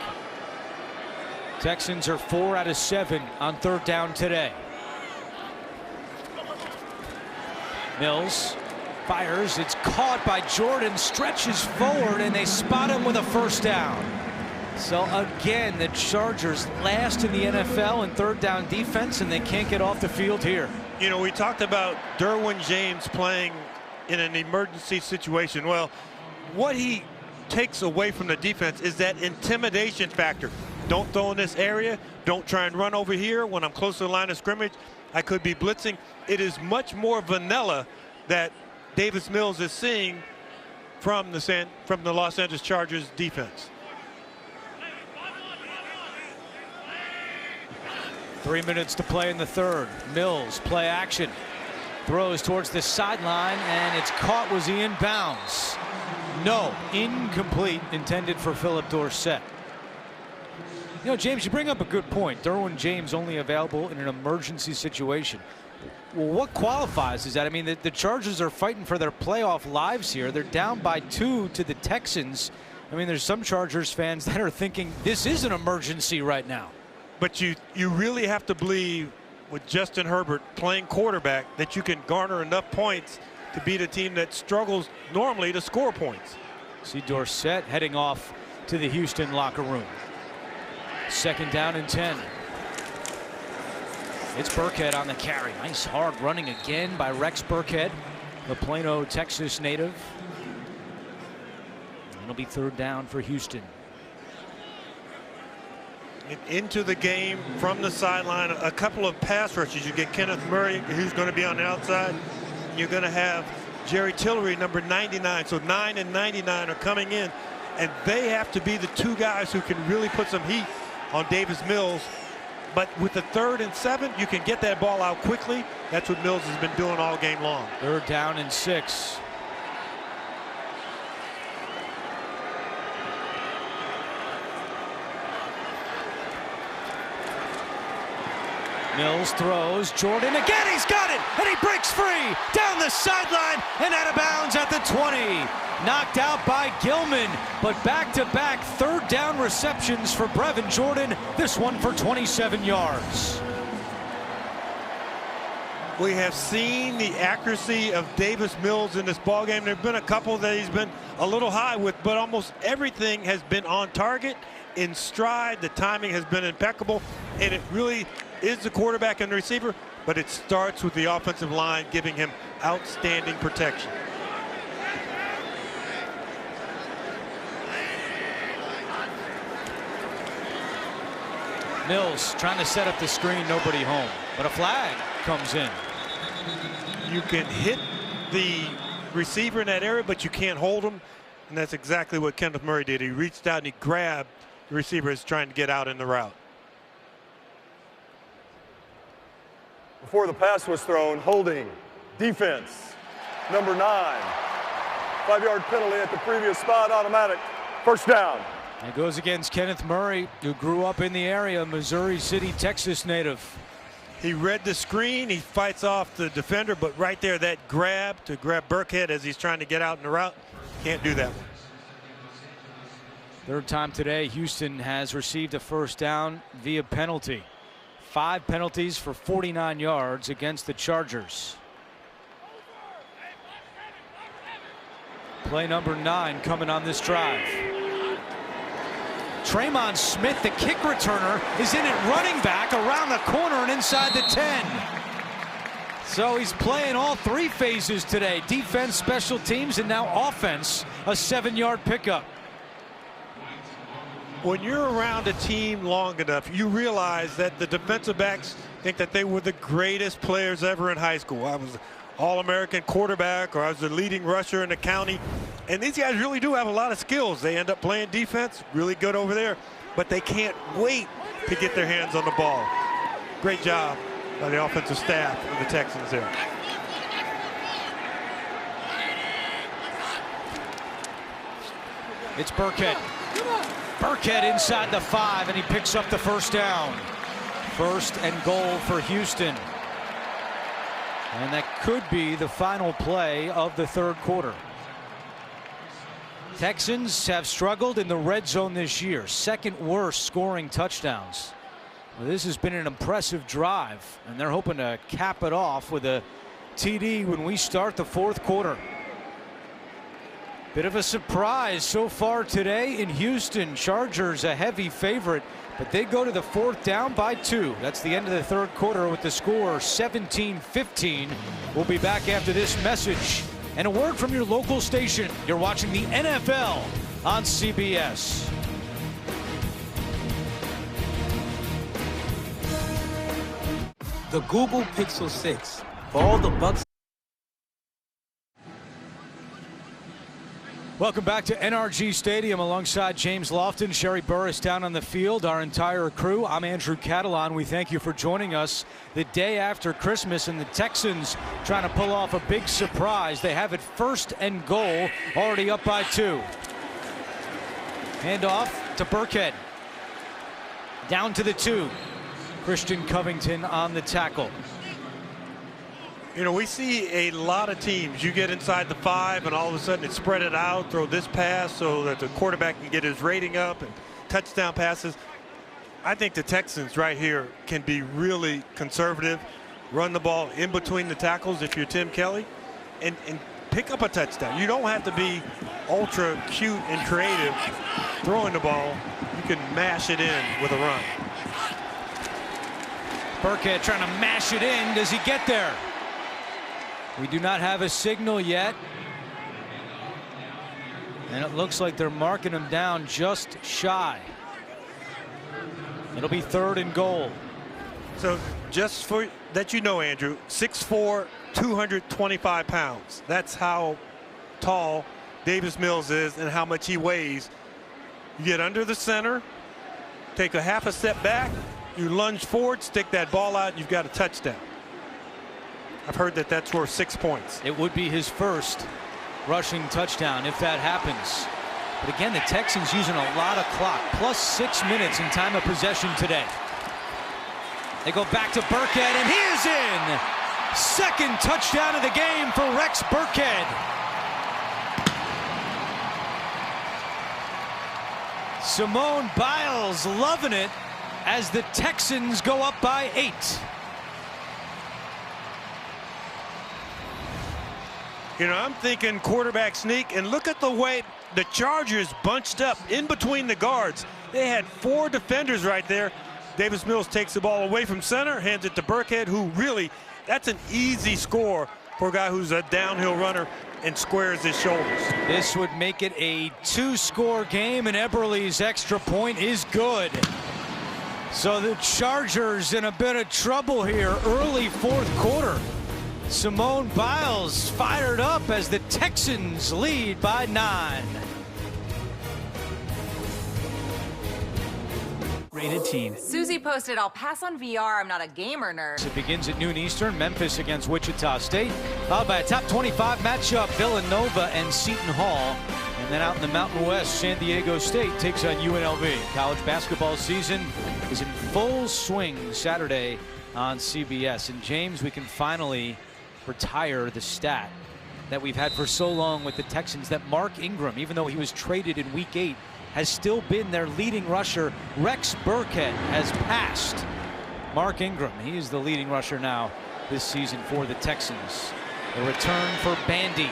Texans are 4 out of 7 on 3rd down today. Mills fires. It's caught by Jordan, stretches forward, and they spot him with a 1st down. So again, the Chargers last in the NFL in 3rd down defense, and they can't get off the field here. You know, we talked about Derwin James playing in an emergency situation. Well, what he takes away from the defense is that intimidation factor. Don't throw in this area. Don't try and run over here. When I'm close to the line of scrimmage, I could be blitzing. It is much more vanilla that Davis Mills is seeing from the Los Angeles Chargers defense. 3 minutes to play in the 3rd. Mills, play action. Throws towards the sideline, and it's caught. Was he in bounds? No, incomplete, intended for Philip Dorsett. You know, James, you bring up a good point. Derwin James only available in an emergency situation. Well, what qualifies is that? I mean, the Chargers are fighting for their playoff lives here. They're down by 2 to the Texans. I mean, there's some Chargers fans that are thinking this is an emergency right now. But you really have to believe with Justin Herbert playing quarterback that you can garner enough points to beat a team that struggles normally to score points. See Dorsett heading off to the Houston locker room. 2nd down and 10. It's Burkhead on the carry. Nice hard running again by Rex Burkhead, the Plano, Texas native. And it'll be 3rd down for Houston. Into the game from the sideline, a couple of pass rushes. You get Kenneth Murray, who's going to be on the outside. You're going to have Jerry Tillery, number 99. So 9 and 99 are coming in, and they have to be the 2 guys who can really put some heat on Davis Mills. But with the 3rd and 7, you can get that ball out quickly. That's what Mills has been doing all game long. 3rd down and 6. Mills throws. Jordan again. He's got it. And he breaks free. Down the sideline and out of bounds at the 20. Knocked out by Gilman. But back-to-back 3rd down receptions for Brevin Jordan. This one for 27 yards. We have seen the accuracy of Davis Mills in this ballgame. There have been a couple that he's been a little high with, but almost everything has been on target, in stride. The timing has been impeccable, and it really is the quarterback and the receiver, but it starts with the offensive line giving him outstanding protection. Mills trying to set up the screen, nobody home, but a flag comes in. You can hit the receiver in that area, but you can't hold him, and that's exactly what Kenneth Murray did. He reached out and he grabbed the receiver as trying to get out in the route. Before the pass was thrown, holding, defense, number 9. 5-yard penalty at the previous spot, automatic, 1st down. It goes against Kenneth Murray, who grew up in the area, Missouri City, Texas native. He read the screen, he fights off the defender, but right there, that grab to grab Burkhead as he's trying to get out in the route, can't do that one. 3rd time today, Houston has received a 1st down via penalty. 5 penalties for 49 yards against the Chargers. Play number 9 coming on this drive. Tremon Smith, the kick returner, is in at running back around the corner and inside the 10. So he's playing all 3 phases today. Defense, special teams, and now offense. A 7-yard pickup. When you're around a team long enough, you realize that the defensive backs think that they were the greatest players ever in high school. I was All-American quarterback, or I was the leading rusher in the county. And these guys really do have a lot of skills. They end up playing defense, really good over there, but they can't wait to get their hands on the ball. Great job by the offensive staff of the Texans there. It's Burkhead. Burkhead inside the 5, and he picks up the first down. First and goal for Houston. And that could be the final play of the 3rd quarter. Texans have struggled in the red zone this year. 2nd worst scoring touchdowns. Well, this has been an impressive drive, and they're hoping to cap it off with a TD when we start the 4th quarter. Bit of a surprise so far today in Houston. Chargers a heavy favorite, but they go to the 4th down by 2. That's the end of the 3rd quarter with the score 17-15. We'll be back after this message and a word from your local station. You're watching the NFL on CBS. The Google Pixel 6. For all the bucks. Welcome back to NRG Stadium alongside James Lofton, Sherry Burris down on the field, our entire crew. I'm Andrew Catalan. We thank you for joining us the day after Christmas, and the Texans trying to pull off a big surprise. They have it 1st and goal, already up by 2. Hand off to Burkhead. Down to the 2. Christian Covington on the tackle. You know, we see a lot of teams. You get inside the 5 and all of a sudden it's spread it out, throw this pass so that the quarterback can get his rating up, and touchdown passes. I think the Texans right here can be really conservative, run the ball in between the tackles if you're Tim Kelly, and pick up a touchdown. You don't have to be ultra cute and creative throwing the ball. You can mash it in with a run. Burkhead trying to mash it in. Does he get there? We do not have a signal yet. And it looks like they're marking him down just shy. It'll be 3rd and goal. So just for that, you know, Andrew, 6'4", 225 pounds. That's how tall Davis Mills is and how much he weighs. You get under the center, take a half a step back, you lunge forward, stick that ball out, you've got a touchdown. I've heard that that's worth 6 points. It would be his first rushing touchdown if that happens. But again, the Texans using a lot of clock, plus 6 minutes in time of possession today. They go back to Burkhead, and he is in. 2nd touchdown of the game for Rex Burkhead. Simone Biles loving it as the Texans go up by 8. You know, I'm thinking quarterback sneak, and look at the way the Chargers bunched up in between the guards. They had 4 defenders right there. Davis Mills takes the ball away from center, hands it to Burkhead, who really, that's an easy score for a guy who's a downhill runner and squares his shoulders. This would make it a 2-score game, and Eberle's extra point is good. So the Chargers in a bit of trouble here early 4th quarter. Simone Biles fired up as the Texans lead by 9. Rated teen. Susie posted, "I'll pass on VR. I'm not a gamer nerd." It begins at noon Eastern. Memphis against Wichita State. Followed by a top 25 matchup, Villanova and Seton Hall. And then out in the Mountain West, San Diego State takes on UNLV. College basketball season is in full swing Saturday on CBS. And James, we can finally retire the stat that we've had for so long with the Texans, that Mark Ingram, even though he was traded in week 8, has still been their leading rusher. Rex Burkhead has passed Mark Ingram. He is the leading rusher now this season for the Texans. The return for Bandy.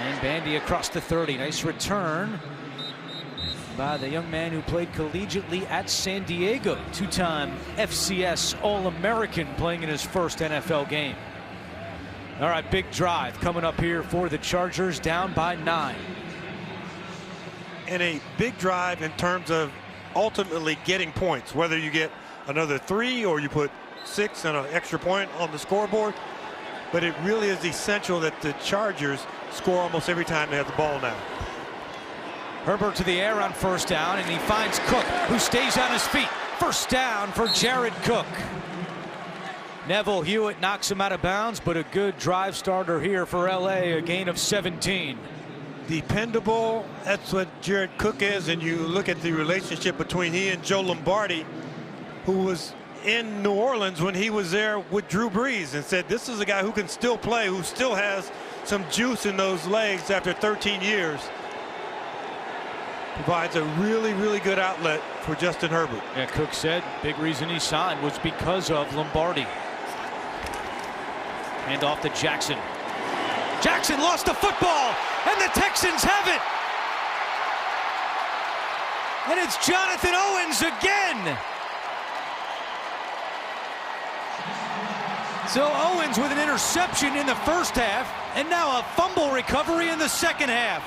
And Bandy across the 30. Nice return by the young man who played collegiately at San Diego. Two-time FCS All-American playing in his first NFL game. All right, big drive coming up here for the Chargers, down by 9. And a big drive in terms of ultimately getting points, whether you get another 3 or you put 6 and an extra point on the scoreboard. But it really is essential that the Chargers score almost every time they have the ball now. Herbert to the air on first down, and he finds Cook, who stays on his feet. First down for Jerod Cook. Neville Hewitt knocks him out of bounds, but a good drive starter here for LA, a gain of 17. Dependable, that's what Jerod Cook is, and you look at the relationship between he and Joe Lombardi, who was in New Orleans when he was there with Drew Brees, and said this is a guy who can still play, who still has some juice in those legs after 13 years. Provides a really, really good outlet for Justin Herbert. Yeah, Cook said big reason he signed was because of Lombardi. Hand off to Jackson. Jackson lost the football, and the Texans have it. And it's Jonathan Owens again. So Owens with an interception in the first half, and now a fumble recovery in the second half.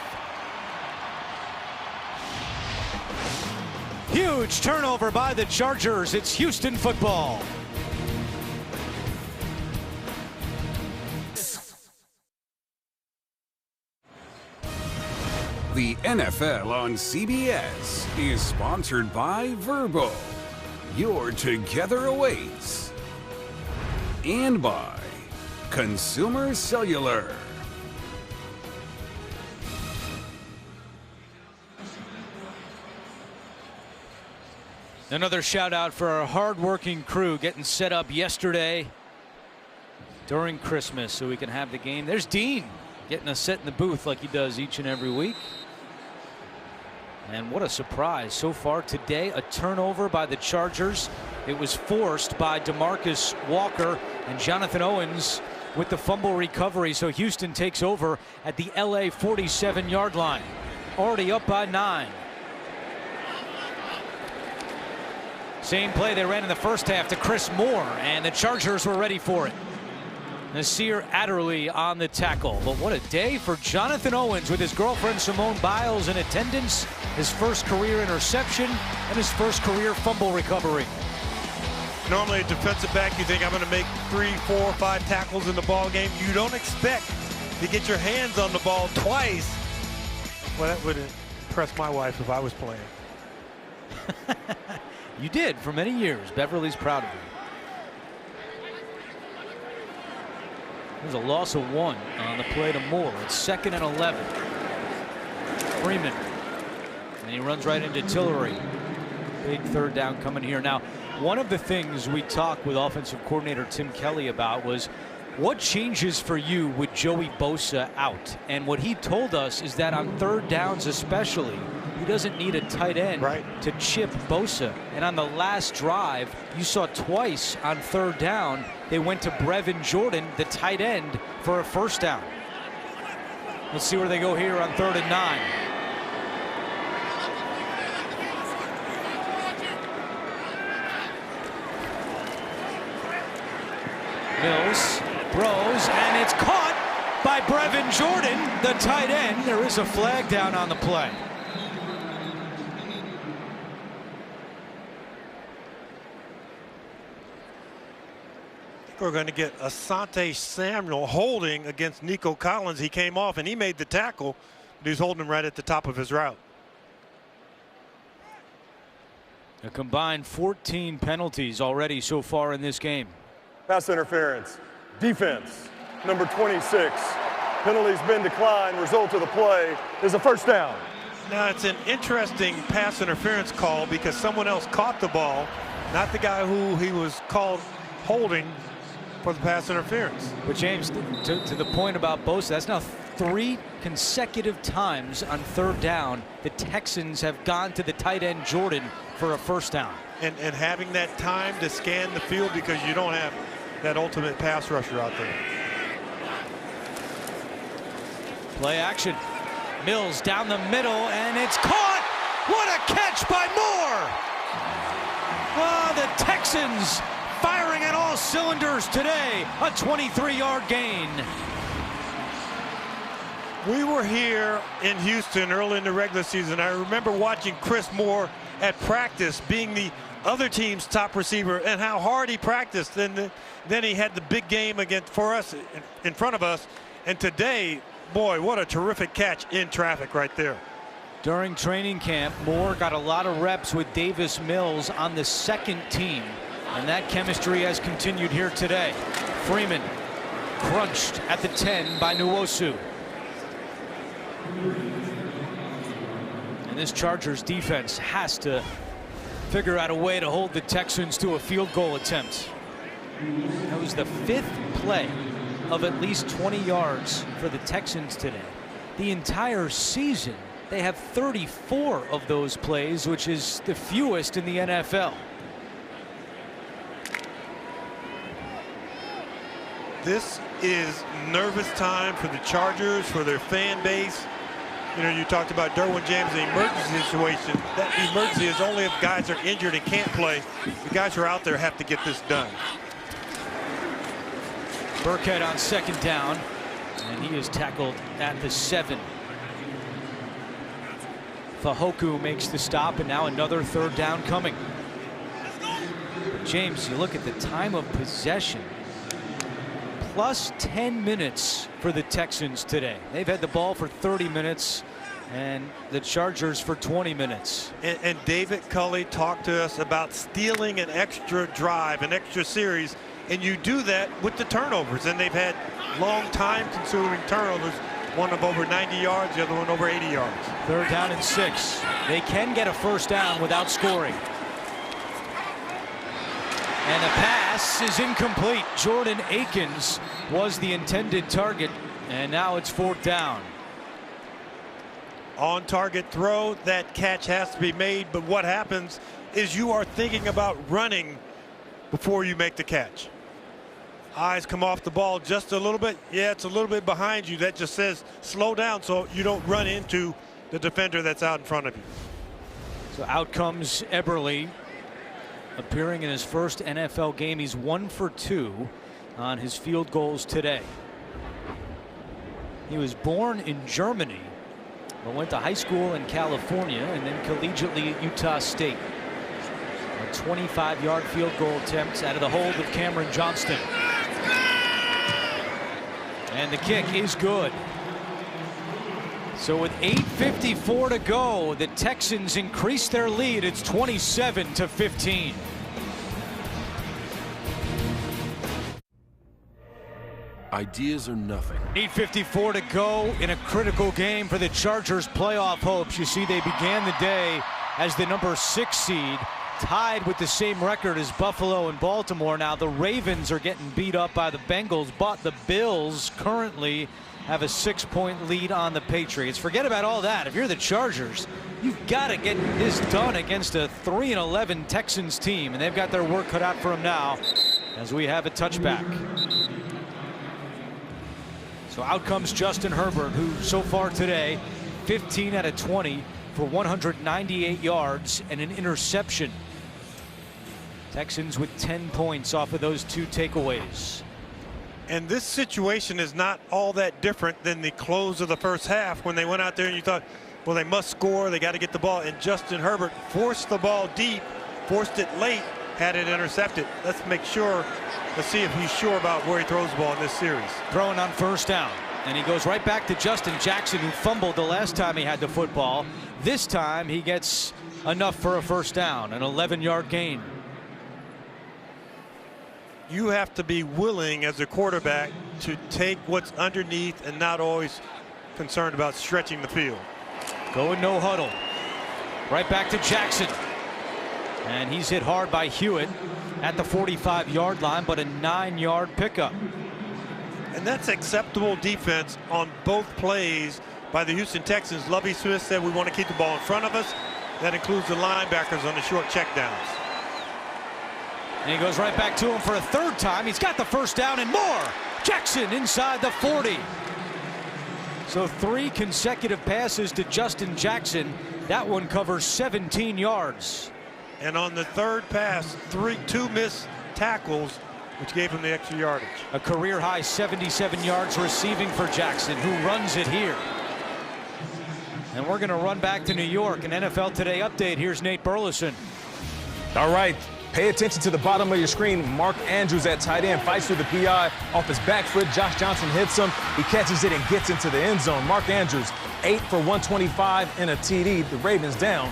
Huge turnover by the Chargers. It's Houston football. The NFL on CBS is sponsored by Verbo. Your together awaits. And by Consumer Cellular. Another shout out for our hard-working crew getting set up yesterday during Christmas so we can have the game. There's Dean getting us set in the booth like he does each and every week. And what a surprise so far today, a turnover by the Chargers. It was forced by DeMarcus Walker, and Jonathan Owens with the fumble recovery. So Houston takes over at the LA 47-yard line. Already up by 9. Same play they ran in the first half to Chris Moore, and the Chargers were ready for it. Nasir Adderley on the tackle. But what a day for Jonathan Owens with his girlfriend Simone Biles in attendance. His first career interception and his first career fumble recovery. Normally a defensive back, you think I'm going to make 3, 4, 5 tackles in the ball game. You don't expect to get your hands on the ball twice. Well, that would impress my wife if I was playing. You did for many years. Beverly's proud of you. There's a loss of 1 on the play to Moore. It's 2nd and 11. Freeman. And he runs right into Tillery. Big third down coming here. Now, one of the things we talked with offensive coordinator Tim Kelly about was what changes for you with Joey Bosa out. And what he told us is that on third downs especially, he doesn't need a tight end to chip Bosa. And on the last drive, you saw twice on third down, they went to Brevin Jordan, the tight end, for a first down. Let's see where they go here on 3rd and 9. Mills throws, and it's caught by Brevin Jordan, the tight end. There is a flag down on the play. We're going to get Asante Samuel holding against Nico Collins. He came off and he made the tackle, but he's holding him right at the top of his route. A combined 14 penalties already so far in this game. Pass interference. Defense, number 26. Penalty's been declined. Result of the play is a first down. Now, it's an interesting pass interference call because someone else caught the ball, not the guy who he was called holding for the pass interference. But James, to the point about Bosa, that's now 3 consecutive times on third down the Texans have gone to the tight end Jordan for a first down. And having that time to scan the field because you don't have that ultimate pass rusher out there. Play action. Mills down the middle, and it's caught. What a catch by Moore! Oh, the Texans firing at all cylinders today. A 23-yard gain. We were here in Houston early in the regular season. I remember watching Chris Moore at practice, being the other team's top receiver, and how hard he practiced. Then he had the big game for us in front of us. And today, boy, what a terrific catch in traffic right there. During training camp, Moore got a lot of reps with Davis Mills on the second team, and that chemistry has continued here today. Freeman crunched at the 10 by Nwosu. And this Chargers defense has to figure out a way to hold the Texans to a field goal attempt. That was the 5th play of at least 20 yards for the Texans today. The entire season, they have 34 of those plays, which is the fewest in the NFL. This is nervous time for the Chargers, for their fan base. You know, you talked about Derwin James, the emergency situation. That emergency is only if guys are injured and can't play. The guys who are out there have to get this done. Burkhead on second down, and he is tackled at the 7. Fahoku makes the stop, and now another third down coming. James, you look at the time of possession. Plus 10 minutes for the Texans today. They've had the ball for 30 minutes and the Chargers for 20 minutes. And David Culley talked to us about stealing an extra drive, an extra series, and you do that with the turnovers. And they've had long time consuming turnovers, one of over 90 yards, the other one over 80 yards. 3rd down and 6. They can get a first down without scoring. And the pass is incomplete. Jordan Akins was the intended target, and now it's 4th down. On target throw, that catch has to be made, but what happens is you are thinking about running before you make the catch. Eyes come off the ball just a little bit. Yeah, it's a little bit behind you. That just says slow down so you don't run into the defender that's out in front of you. So out comes Eberle, appearing in his first NFL game. He's 1 for 2 on his field goals today. He was born in Germany, but went to high school in California and then collegiately at Utah State. A 25-yard field goal attempt out of the hold of Cameron Johnston. And the kick is good. So with 8:54 to go, the Texans increase their lead. It's 27-15. Ideas are nothing. 8:54 to go in a critical game for the Chargers' playoff hopes. You see, they began the day as the number 6 seed, tied with the same record as Buffalo and Baltimore. Now the Ravens are getting beat up by the Bengals, but the Bills currently have a 6-point lead on the Patriots. Forget about all that. If you're the Chargers, you've got to get this done against a 3-11 Texans team, and they've got their work cut out for them now as we have a touchback. So out comes Justin Herbert, who so far today 15 out of 20 for 198 yards and an interception. Texans with 10 points off of those 2 takeaways. And this situation is not all that different than the close of the first half when they went out there and you thought, well, they must score, they got to get the ball, and Justin Herbert forced the ball deep, forced it late, had it intercepted. Let's see if he's sure about where he throws the ball in this series. Throwing on first down, and he goes right back to Justin Jackson, who fumbled the last time he had the football. This time he gets enough for a first down, an 11-yard gain. You have to be willing as a quarterback to take what's underneath and not always concerned about stretching the field. Going no huddle. Right back to Jackson. And he's hit hard by Hewitt at the 45-yard line, but a 9-yard pickup. And that's acceptable defense on both plays by the Houston Texans. Lovie Smith said we want to keep the ball in front of us. That includes the linebackers on the short checkdowns. And he goes right back to him for a 3rd time. He's got the first down and more. Jackson inside the 40. So 3 consecutive passes to Justin Jackson. That one covers 17 yards. And on the third pass, 2 missed tackles, which gave him the extra yardage. A career high 77 yards receiving for Jackson, who runs it here. And we're going to run back to New York. An NFL Today update. Here's Nate Burleson. All right. Pay attention to the bottom of your screen. Mark Andrews at tight end fights through the PI off his back foot. Josh Johnson hits him. He catches it and gets into the end zone. Mark Andrews, 8 for 125 and a TD. The Ravens down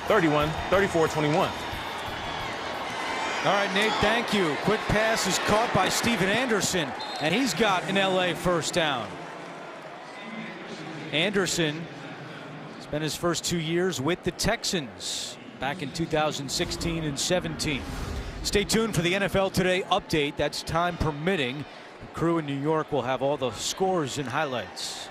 34-21. All right, Nate, thank you. Quick pass is caught by Steven Anderson, and he's got an LA first down. Anderson spent his first 2 years with the Texans back in 2016 and 17. Stay tuned for the NFL Today update. That's time permitting. The crew in New York will have all the scores and highlights.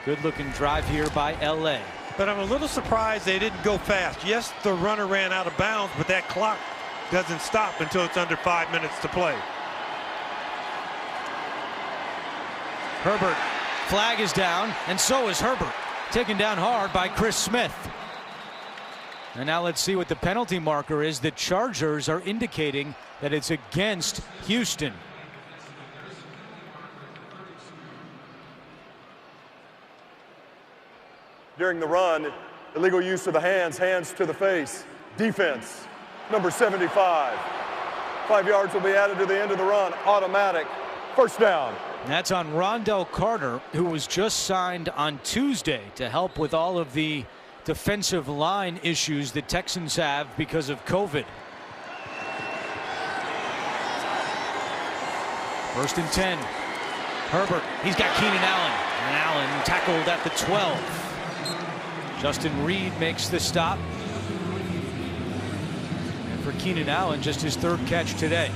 Good looking drive here by LA. But I'm a little surprised they didn't go fast. Yes, the runner ran out of bounds, but that clock doesn't stop until it's under 5 minutes to play. Herbert, flag is down, and so is Herbert. Taken down hard by Chris Smith. And now let's see what the penalty marker is. The Chargers are indicating that it's against Houston. During the run, illegal use of the hands, hands to the face. Defense, number 75. 5 yards will be added to the end of the run. Automatic. First down. That's on Rondell Carter, who was just signed on Tuesday to help with all of the defensive line issues the Texans have because of COVID. 1st and 10. Herbert, he's got Keenan Allen. And Allen tackled at the 12. Justin Reed makes the stop. And for Keenan Allen, just his 3rd catch today.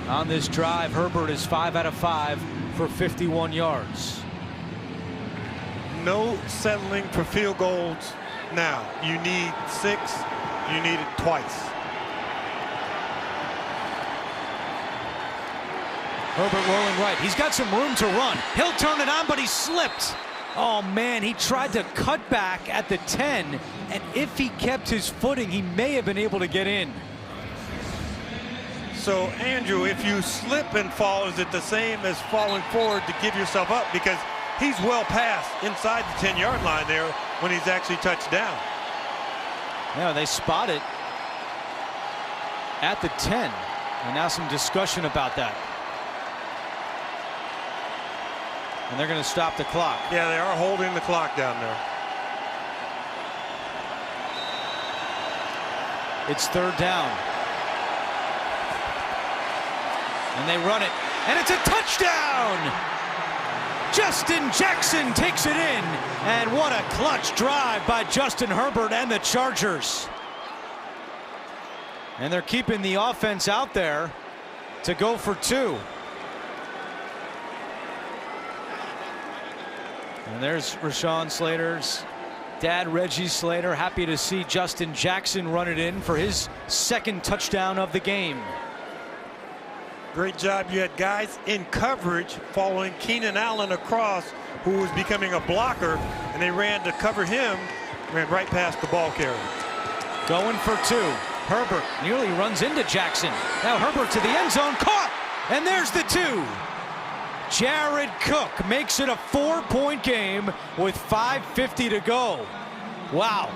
On this drive, Herbert is 5 out of 5 for 51 yards. No settling for field goals now. You need 6. You need it twice. Herbert rolling right. He's got some room to run. He'll turn it on, but he slipped. Oh, man, he tried to cut back at the 10, and if he kept his footing, he may have been able to get in. So, Andrew, if you slip and fall, is it the same as falling forward to give yourself up? Because he's well past inside the 10-yard line there when he's actually touched down. Yeah, they spot it at the 10. And now some discussion about that. And they're going to stop the clock. Yeah, they are holding the clock down there. It's 3rd down. And they run it. And it's a touchdown! Justin Jackson takes it in. And what a clutch drive by Justin Herbert and the Chargers. And they're keeping the offense out there to go for 2. And there's Rashawn Slater's dad, Reggie Slater, happy to see Justin Jackson run it in for his 2nd touchdown of the game. Great job. You had guys in coverage following Keenan Allen across, who was becoming a blocker, and they ran to cover him, ran right past the ball carrier. Going for 2. Herbert nearly runs into Jackson. Now Herbert to the end zone, caught, and there's the 2. Jared Cook makes it a 4-point game with 5:50 to go. Wow,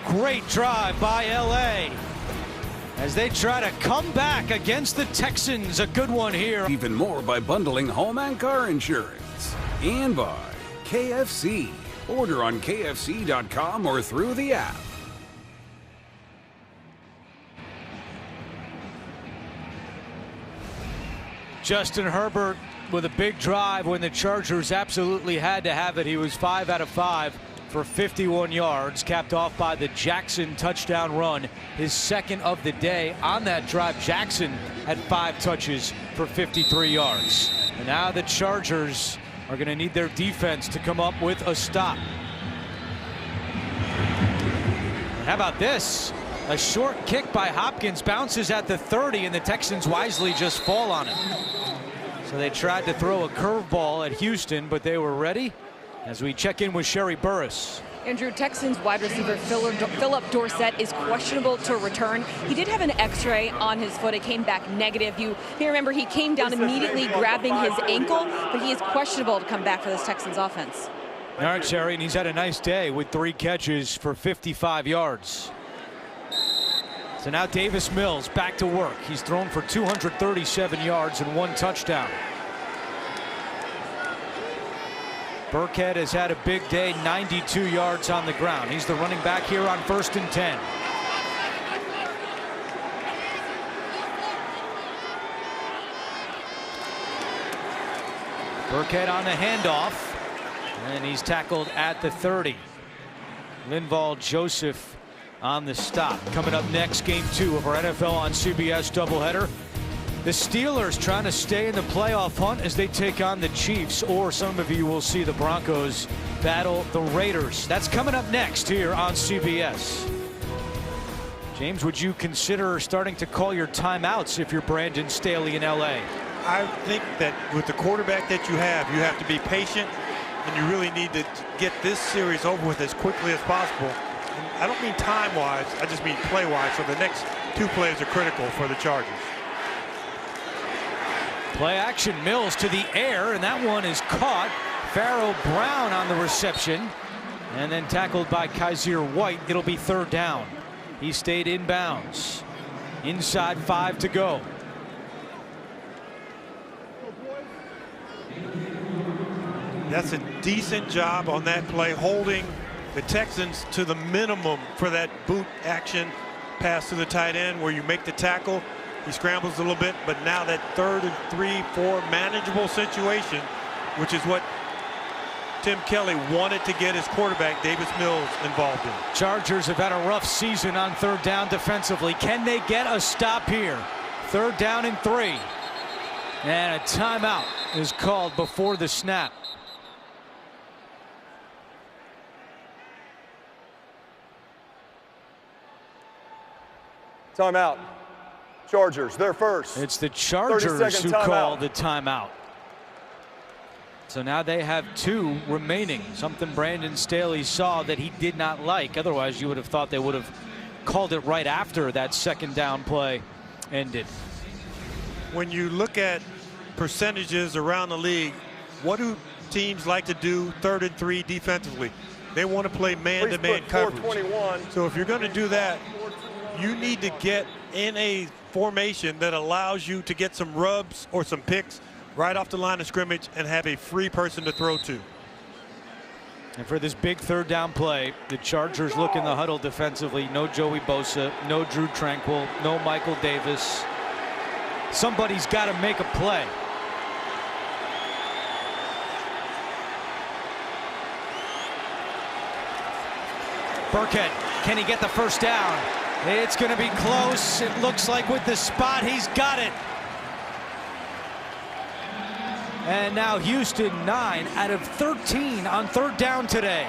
great drive by LA as they try to come back against the Texans. A good one here. Even more by bundling home and car insurance. And by KFC. Order on KFC.com or through the app. Justin Herbert with a big drive when the Chargers absolutely had to have it. He was 5 out of 5 for 51 yards, capped off by the Jackson touchdown run, his 2nd of the day. On that drive, Jackson had 5 touches for 53 yards. And now the Chargers are going to need their defense to come up with a stop. And how about this? A short kick by Hopkins bounces at the 30, and the Texans wisely just fall on it. So they tried to throw a curveball at Houston, but they were ready. As we check in with Sherry Burris. Andrew, Texans wide receiver Philip Dorsett is questionable to return. He did have an x-ray on his foot. It came back negative. You may remember he came down immediately grabbing his ankle, but he is questionable to come back for this Texans offense. All right, Sherry, and he's had a nice day with 3 catches for 55 yards. So now Davis Mills back to work. He's thrown for 237 yards and 1 touchdown. Burkhead has had a big day, 92 yards on the ground. He's the running back here on 1st and 10. Burkhead on the handoff, and he's tackled at the 30. Linval Joseph on the stop. Coming up next, game 2 of our NFL on CBS doubleheader. The Steelers trying to stay in the playoff hunt as they take on the Chiefs, or some of you will see the Broncos battle the Raiders. That's coming up next here on CBS. James, would you consider starting to call your timeouts if you're Brandon Staley in LA? I think that with the quarterback that you have to be patient, and you really need to get this series over with as quickly as possible. And I don't mean time-wise, I just mean play-wise. So the next 2 plays are critical for the Chargers. Play action, Mills to the air, and that one is caught. Pharaoh Brown on the reception, and then tackled by Kaiser White. It'll be 3rd down. He stayed inbounds. Inside 5 to go. That's a decent job on that play, holding the Texans to the minimum for that boot action pass to the tight end where you make the tackle. He scrambles a little bit, but now that 3rd and 3, 4 manageable situation, which is what Tim Kelly wanted to get his quarterback Davis Mills involved in. Chargers have had a rough season on 3rd down defensively. Can they get a stop here? 3rd down and 3. And a timeout is called before the snap. Timeout. Chargers, they're first. It's the Chargers who call the timeout. So now they have 2 remaining, something Brandon Staley saw that he did not like. Otherwise, you would have thought they would have called it right after that 2nd down play ended. When you look at percentages around the league, what do teams like to do 3rd and 3 defensively? They want to play man-to-man coverage. So if you're going to do that, you need to get in a formation that allows you to get some rubs or some picks right off the line of scrimmage and have a free person to throw to. And for this big 3rd down play, the Chargers look in the huddle defensively. No Joey Bosa, no Drew Tranquill, no Michael Davis. Somebody's got to make a play. Burkhead, can he get the 1st down? It's going to be close. It looks like with the spot, he's got it. And now Houston 9 out of 13 on 3rd down today.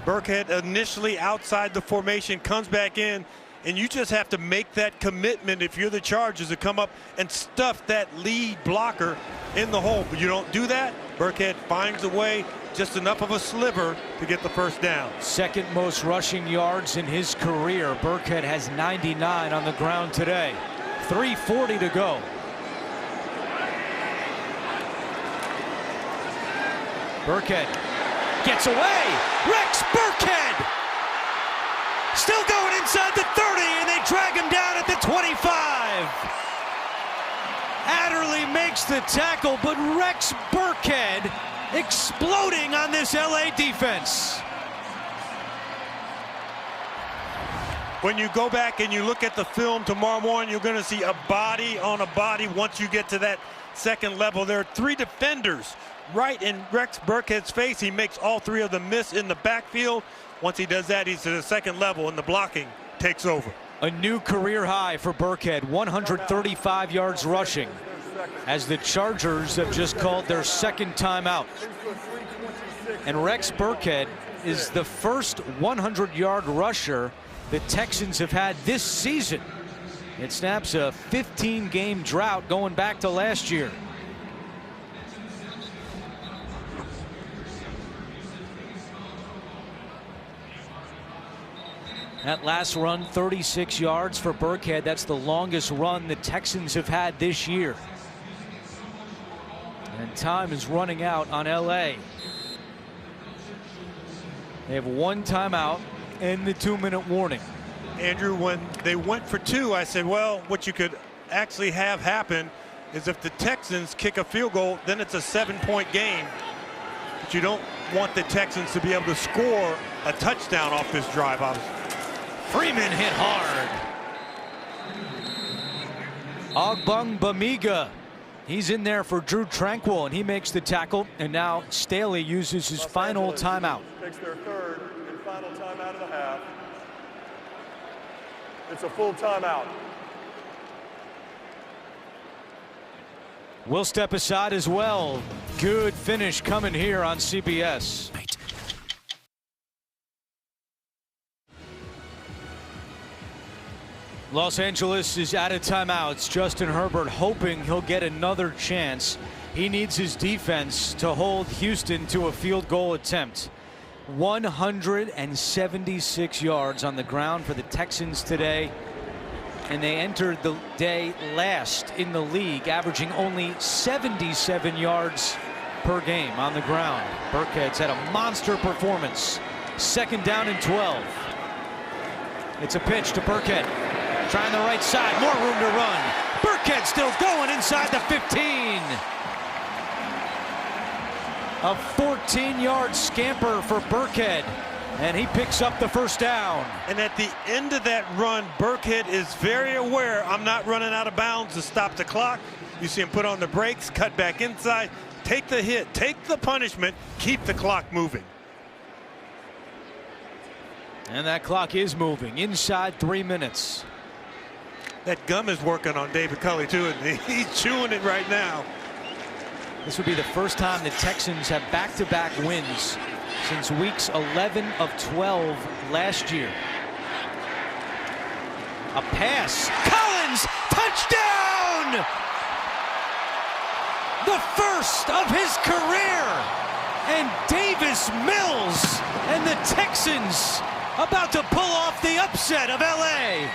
Burkhead initially outside the formation, comes back in, and you just have to make that commitment if you're the Chargers to come up and stuff that lead blocker in the hole. But you don't do that. Burkhead finds a way, just enough of a sliver to get the 1st down. 2nd most rushing yards in his career. Burkhead has 99 on the ground today. 3:40 to go. Burkhead gets away. Rex Burkhead still going inside the 30, and they drag him down at the 25. Adderley makes the tackle, but Rex Burkhead exploding on this LA defense. When you go back and you look at the film tomorrow morning, you're going to see a body on a body once you get to that 2nd level. There are 3 defenders right in Rex Burkhead's face. He makes all 3 of them miss in the backfield. Once he does that, he's to the 2nd level, and the blocking takes over. A new career high for Burkhead, 135 yards rushing, as the Chargers have just called their 2nd timeout. And Rex Burkhead is the first 100-yard rusher the Texans have had this season. It snaps a 15-game drought going back to last year. That last run, 36 yards for Burkhead. That's the longest run the Texans have had this year. And time is running out on LA. They have one timeout and the 2-minute warning. Andrew, when they went for 2, I said, well, what you could actually have happen is if the Texans kick a field goal, then it's a 7-point game. But you don't want the Texans to be able to score a touchdown off this drive, obviously. Freeman hit hard. Ogbongbemiga. He's in there for Drew Tranquil, and he makes the tackle. And now Staley uses his final timeout. Takes their third and final timeout of the half. It's a full timeout. We'll step aside as well. Good finish coming here on CBS. Los Angeles is out of timeouts. Justin Herbert hoping he'll get another chance. He needs his defense to hold Houston to a field goal attempt. 176 yards on the ground for the Texans today. And they entered the day last in the league, averaging only 77 yards per game on the ground. Burkhead's had a monster performance. 2nd down and 12. It's a pitch to Burkhead. Trying the right side, more room to run. Burkhead still going inside the 15. A 14-yard scamper for Burkhead, and he picks up the first down. And at the end of that run, Burkhead is very aware, I'm not running out of bounds to stop the clock. You see him put on the brakes, cut back inside, take the hit, take the punishment, keep the clock moving. And that clock is moving inside 3 minutes. That gum is working on David Culley too, and he's chewing it right now. This would be the first time the Texans have back-to-back wins since weeks 11 of 12 last year. A pass. Collins, touchdown! The first of his career. And Davis Mills and the Texans about to pull off the upset of LA.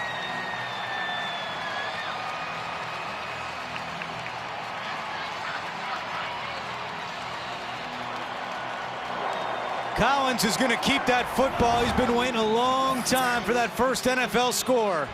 Collins is going to keep that football. He's been waiting a long time for that first NFL score.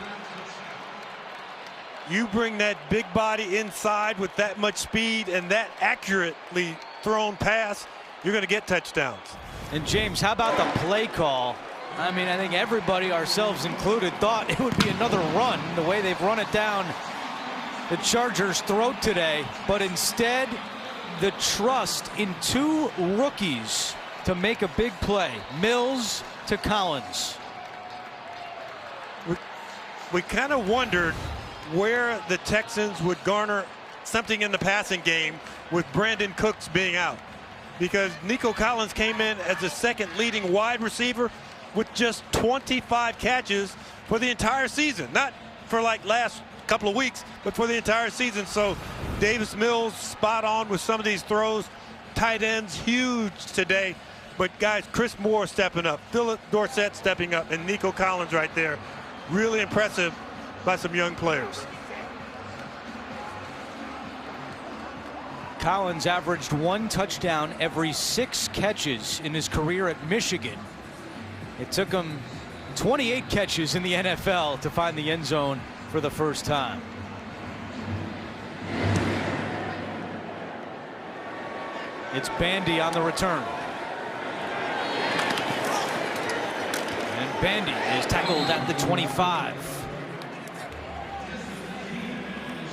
You bring that big body inside with that much speed and that accurately thrown pass, you're going to get touchdowns. And James, how about the play call? I mean, I think everybody, ourselves included, thought it would be another run, the way they've run it down the Chargers' throat today. But instead, the trust in 2 rookies to make a big play. Mills to Collins. We kind of wondered where the Texans would garner something in the passing game with Brandon Cooks being out, because Nico Collins came in as the 2nd leading wide receiver with just 25 catches for the entire season. Not for like last couple of weeks, but for the entire season. So Davis Mills spot on with some of these throws. Tight ends huge today. But guys, Chris Moore stepping up, Phillips Dorsett stepping up, and Nico Collins right there. Really impressive by some young players. Collins averaged 1 touchdown every 6 catches in his career at Michigan. It took him 28 catches in the NFL to find the end zone for the first time. It's Bandy on the return. Bandy is tackled at the 25.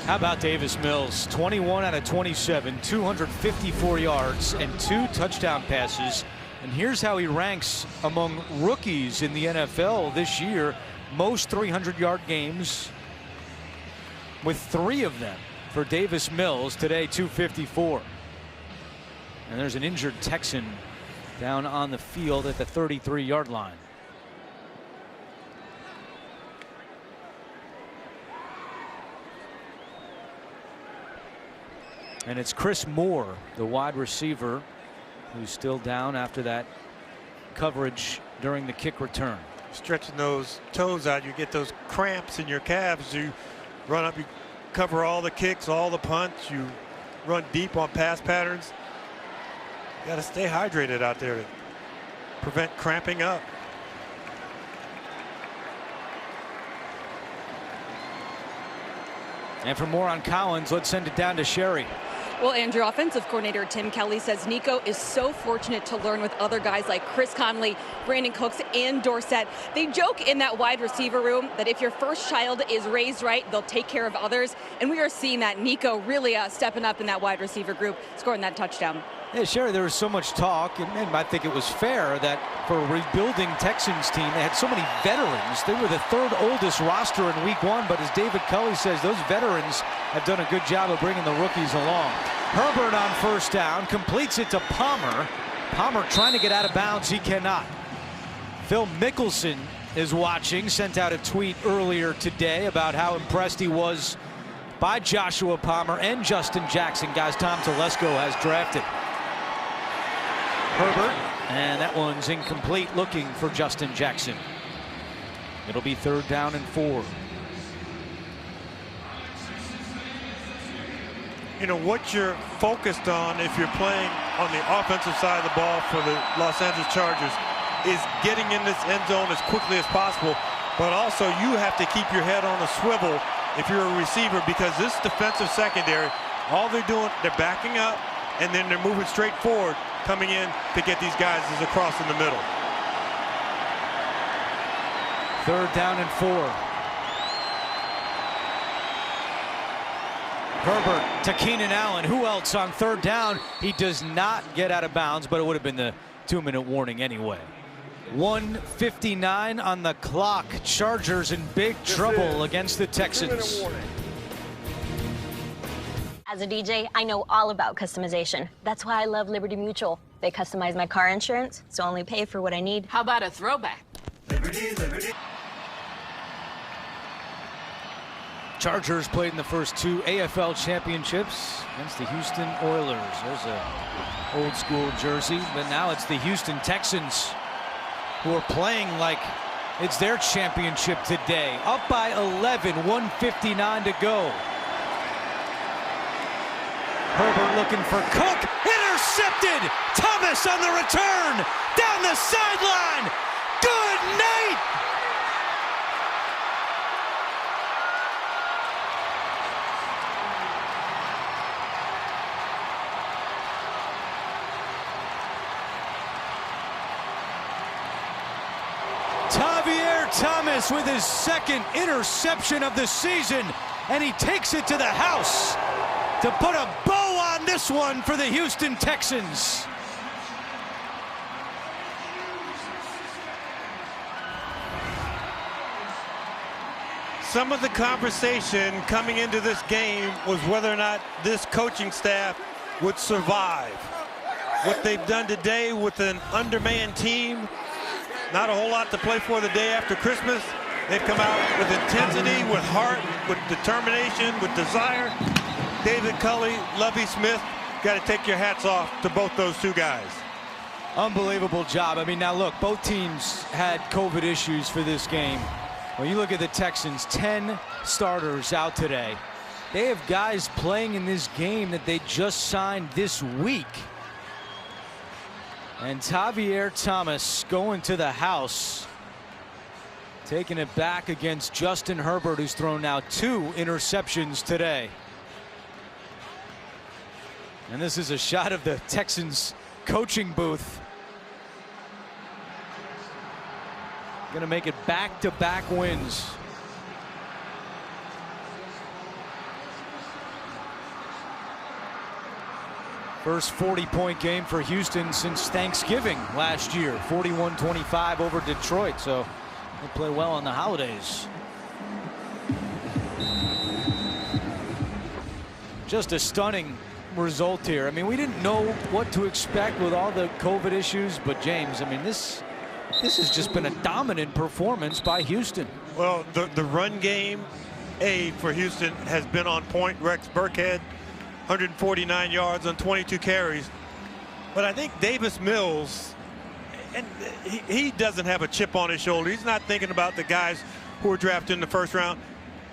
How about Davis Mills? 21 out of 27, 254 yards and 2 touchdown passes. And here's how he ranks among rookies in the NFL this year. Most 300-yard games, with 3 of them for Davis Mills. Today, 254. And there's an injured Texan down on the field at the 33-yard line. And it's Chris Moore, the wide receiver, who's still down after that coverage during the kick return. Stretching those toes out, you get those cramps in your calves. You run up, you cover all the kicks, all the punts, you run deep on pass patterns. You got to stay hydrated out there to prevent cramping up. And for more on Collins, let's send it down to Sherry. Well, Andrew, offensive coordinator Tim Kelly says Nico is so fortunate to learn with other guys like Chris Conley, Brandon Cooks, and Dorsett. They joke in that wide receiver room that if your first child is raised right, they'll take care of others. And we are seeing that Nico really stepping up in that wide receiver group, scoring that touchdown. Yeah, Sherry, there was so much talk, and I think it was fair that for a rebuilding Texans team, they had so many veterans. They were the third oldest roster in week 1, but as David Culley says, those veterans have done a good job of bringing the rookies along. Herbert on first down, completes it to Palmer. Palmer trying to get out of bounds, he cannot. Phil Mickelson is watching, sent out a tweet earlier today about how impressed he was by Joshua Palmer and Justin Jackson, guys Tom Telesco has drafted. Herbert, and that one's incomplete, looking for Justin Jackson. It'll be 3rd down and 4. You know what you're focused on if you're playing on the offensive side of the ball for the Los Angeles Chargers is getting in this end zone as quickly as possible, but also you have to keep your head on a swivel if you're a receiver, because this defensive secondary, all they're doing, they're backing up and then they're moving straight forward, coming in to get these guys as across in the middle. 3rd down and 4. Herbert to Keenan Allen. Who else on 3rd down? He does not get out of bounds, but it would have been the 2-minute warning anyway. 1:59 on the clock. Chargers in big trouble against the Texans. As a DJ, I know all about customization. That's why I love Liberty Mutual. They customize my car insurance, so I only pay for what I need. How about a throwback? Liberty, Liberty. Chargers played in the first 2 AFL championships against the Houston Oilers. There's a old school jersey, but now it's the Houston Texans who are playing like it's their championship today. Up by 11, 1:59 to go. Herbert looking for Cook, intercepted! Thomas on the return, down the sideline! Good night! Thomas with his 2nd interception of the season, and he takes it to the house to put a bow on this one for the Houston Texans. Some of the conversation coming into this game was whether or not this coaching staff would survive. What they've done today with an undermanned team, not a whole lot to play for the day after Christmas. They've come out with intensity, with heart, with determination, with desire. David Culley, Lovie Smith, got to take your hats off to both those 2 guys. Unbelievable job. I mean, now look, both teams had COVID issues for this game. When you look at the Texans, 10 starters out today. They have guys playing in this game that they just signed this week. And Javier Thomas going to the house, taking it back against Justin Herbert, who's thrown now 2 interceptions today. And this is a shot of the Texans coaching booth. Going to make it back-to-back wins. First 40-point game for Houston since Thanksgiving last year. 41-25 over Detroit, so they play well on the holidays. Just a stunning result here. I mean, we didn't know what to expect with all the COVID issues, but James, I mean, this has just been a dominant performance by Houston. Well, the run game, for Houston has been on point. Rex Burkhead, 149 yards on 22 carries. But I think Davis Mills, and he doesn't have a chip on his shoulder. He's not thinking about the guys who were drafted in the first round.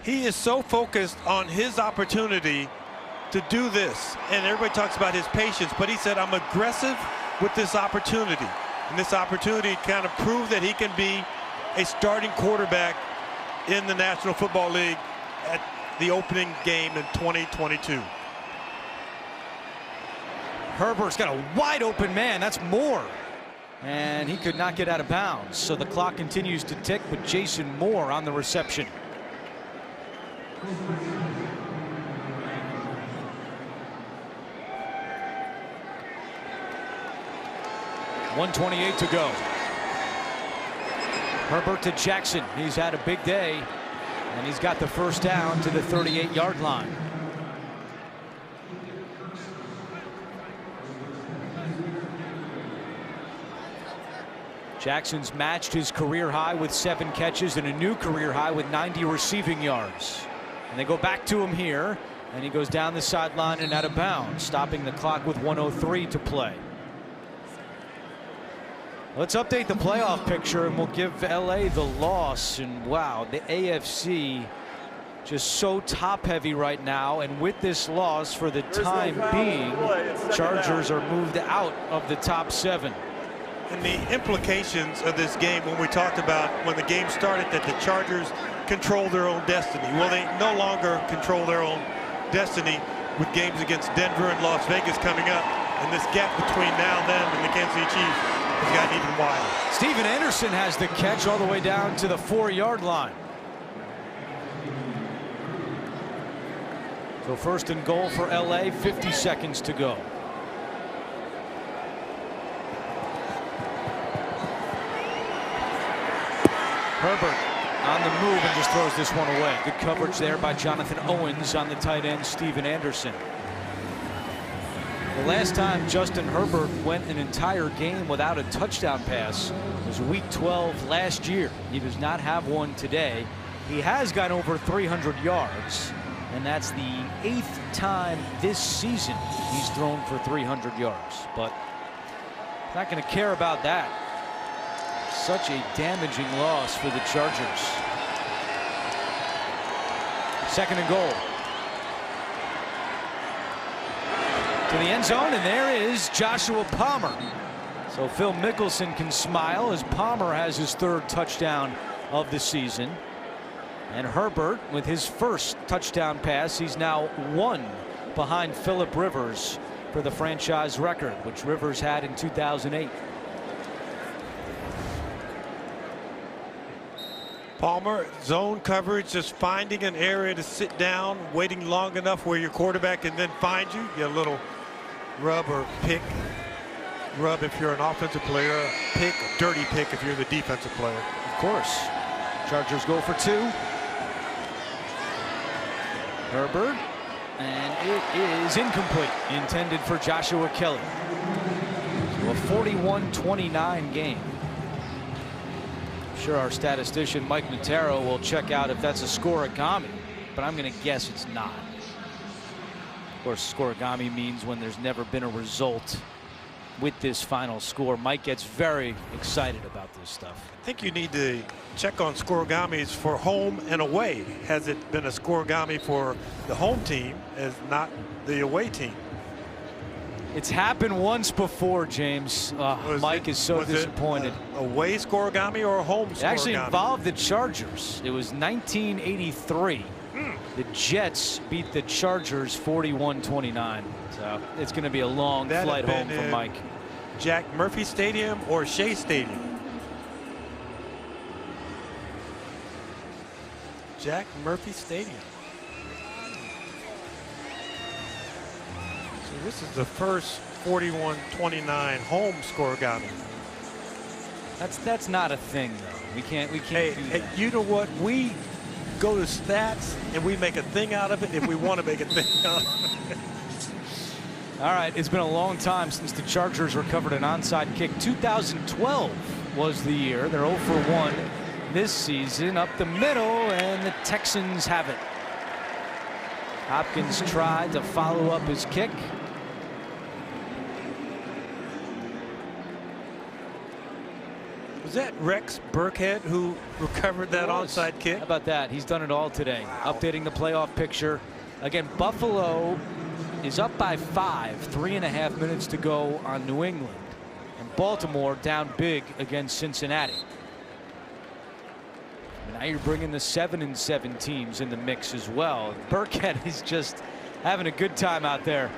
He is so focused on his opportunity to do this. And everybody talks about his patience, but he said, I'm aggressive with this opportunity. And this opportunity kind of proved that he can be a starting quarterback in the National Football League at the opening game in 2022. Herbert's got a wide open man. That's Moore. And he could not get out of bounds. So the clock continues to tick, but Jason Moore on the reception. .128 to go. Herbert to Jackson. He's had a big day, and he's got the first down to the 38-yard line. Jackson's matched his career high with 7 catches and a new career high with 90 receiving yards. And they go back to him here, and he goes down the sideline and out of bounds, stopping the clock with 1:03 to play. Let's update the playoff picture, and we'll give LA the loss. And wow, the AFC just so top heavy right now, and with this loss for the time being, Chargers are moved out of the top 7. And the implications of this game, when we talked about when the game started that the Chargers control their own destiny. Well, they no longer control their own destiny with games against Denver and Las Vegas coming up, and this gap between now and then and the Kansas City Chiefs has gotten even wider. Steven Anderson has the catch all the way down to the 4-yard line. So first and goal for LA, 50 seconds to go. Herbert on the move and just throws this one away. Good coverage there by Jonathan Owens on the tight end Steven Anderson. The last time Justin Herbert went an entire game without a touchdown pass was week 12 last year. He does not have one today. He has got over 300 yards, and that's the 8th time this season he's thrown for 300 yards. But not going to care about that. Such a damaging loss for the Chargers. Second and goal. To the end zone, and there is Joshua Palmer. So Phil Mickelson can smile as Palmer has his 3rd touchdown of the season. And Herbert with his first touchdown pass. He's now 1 behind Phillip Rivers for the franchise record, which Rivers had in 2008. Palmer, zone coverage, just finding an area to sit down, waiting long enough where your quarterback can then find you. Get a little rub or pick. Rub if you're an offensive player, pick, dirty pick if you're the defensive player. Of course. Chargers go for 2. Herbert, and it is incomplete, intended for Joshua Kelly. So a 41-29 game. Sure, our statistician Mike Notaro will check out if that's a scorigami, but I'm going to guess it's not. Of course, scorigami means when there's never been a result with this final score. Mike gets very excited about this stuff. I think you need to check on scorigamis for home and away. Has it been a scorigami for the home team as not the away team? It's happened once before, James. Mike is so disappointed. Away scorigami or a home scorigami? It actually involved the Chargers. It was 1983. The Jets beat the Chargers 41-29. So it's going to be a long flight home for Mike. Jack Murphy Stadium or Shea Stadium? Jack Murphy Stadium. So this is the first 41-29 home scorigami. That's not a thing, though. We can't do that. You know what? We go to stats and we make a thing out of it if we want to make a thing out of it. All right, it's been a long time since the Chargers recovered an onside kick. 2012 was the year. They're 0 for 1 this season. Up the middle, and the Texans have it. Hopkins tried to follow up his kick. Was that Rex Burkhead who recovered that onside kick? How about that? He's done it all today. Wow. Updating the playoff picture. Again, Buffalo is up by 5, 3.5 minutes to go on New England. And Baltimore down big against Cincinnati. And now you're bringing the 7-7 teams in the mix as well. Burkhead is just having a good time out there.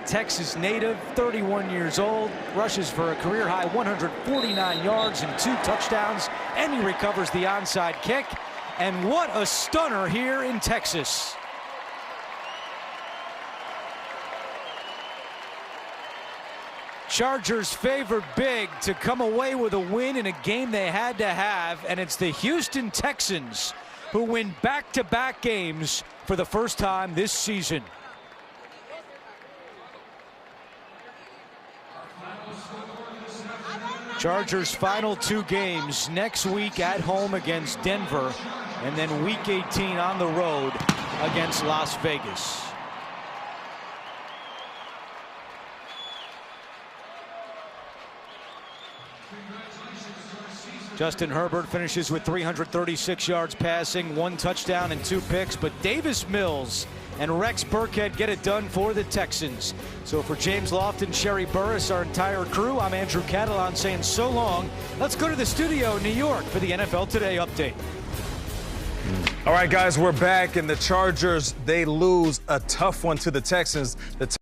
Texas native, 31 years old, rushes for a career-high 149 yards and 2 touchdowns, and he recovers the onside kick. And what a stunner here in Texas. Chargers favored big to come away with a win in a game they had to have, and it's the Houston Texans who win back-to-back games for the first time this season. Chargers' final 2 games next week at home against Denver, and then week 18 on the road against Las Vegas. Justin Herbert finishes with 336 yards passing, 1 touchdown and 2 picks, but Davis Mills and Rex Burkhead get it done for the Texans. So for James Lofton, Sherry Burris, our entire crew, I'm Andrew Catalan saying so long. Let's go to the studio in New York for the NFL Today update. All right, guys, we're back, and the Chargers, they lose a tough one to the Texans. The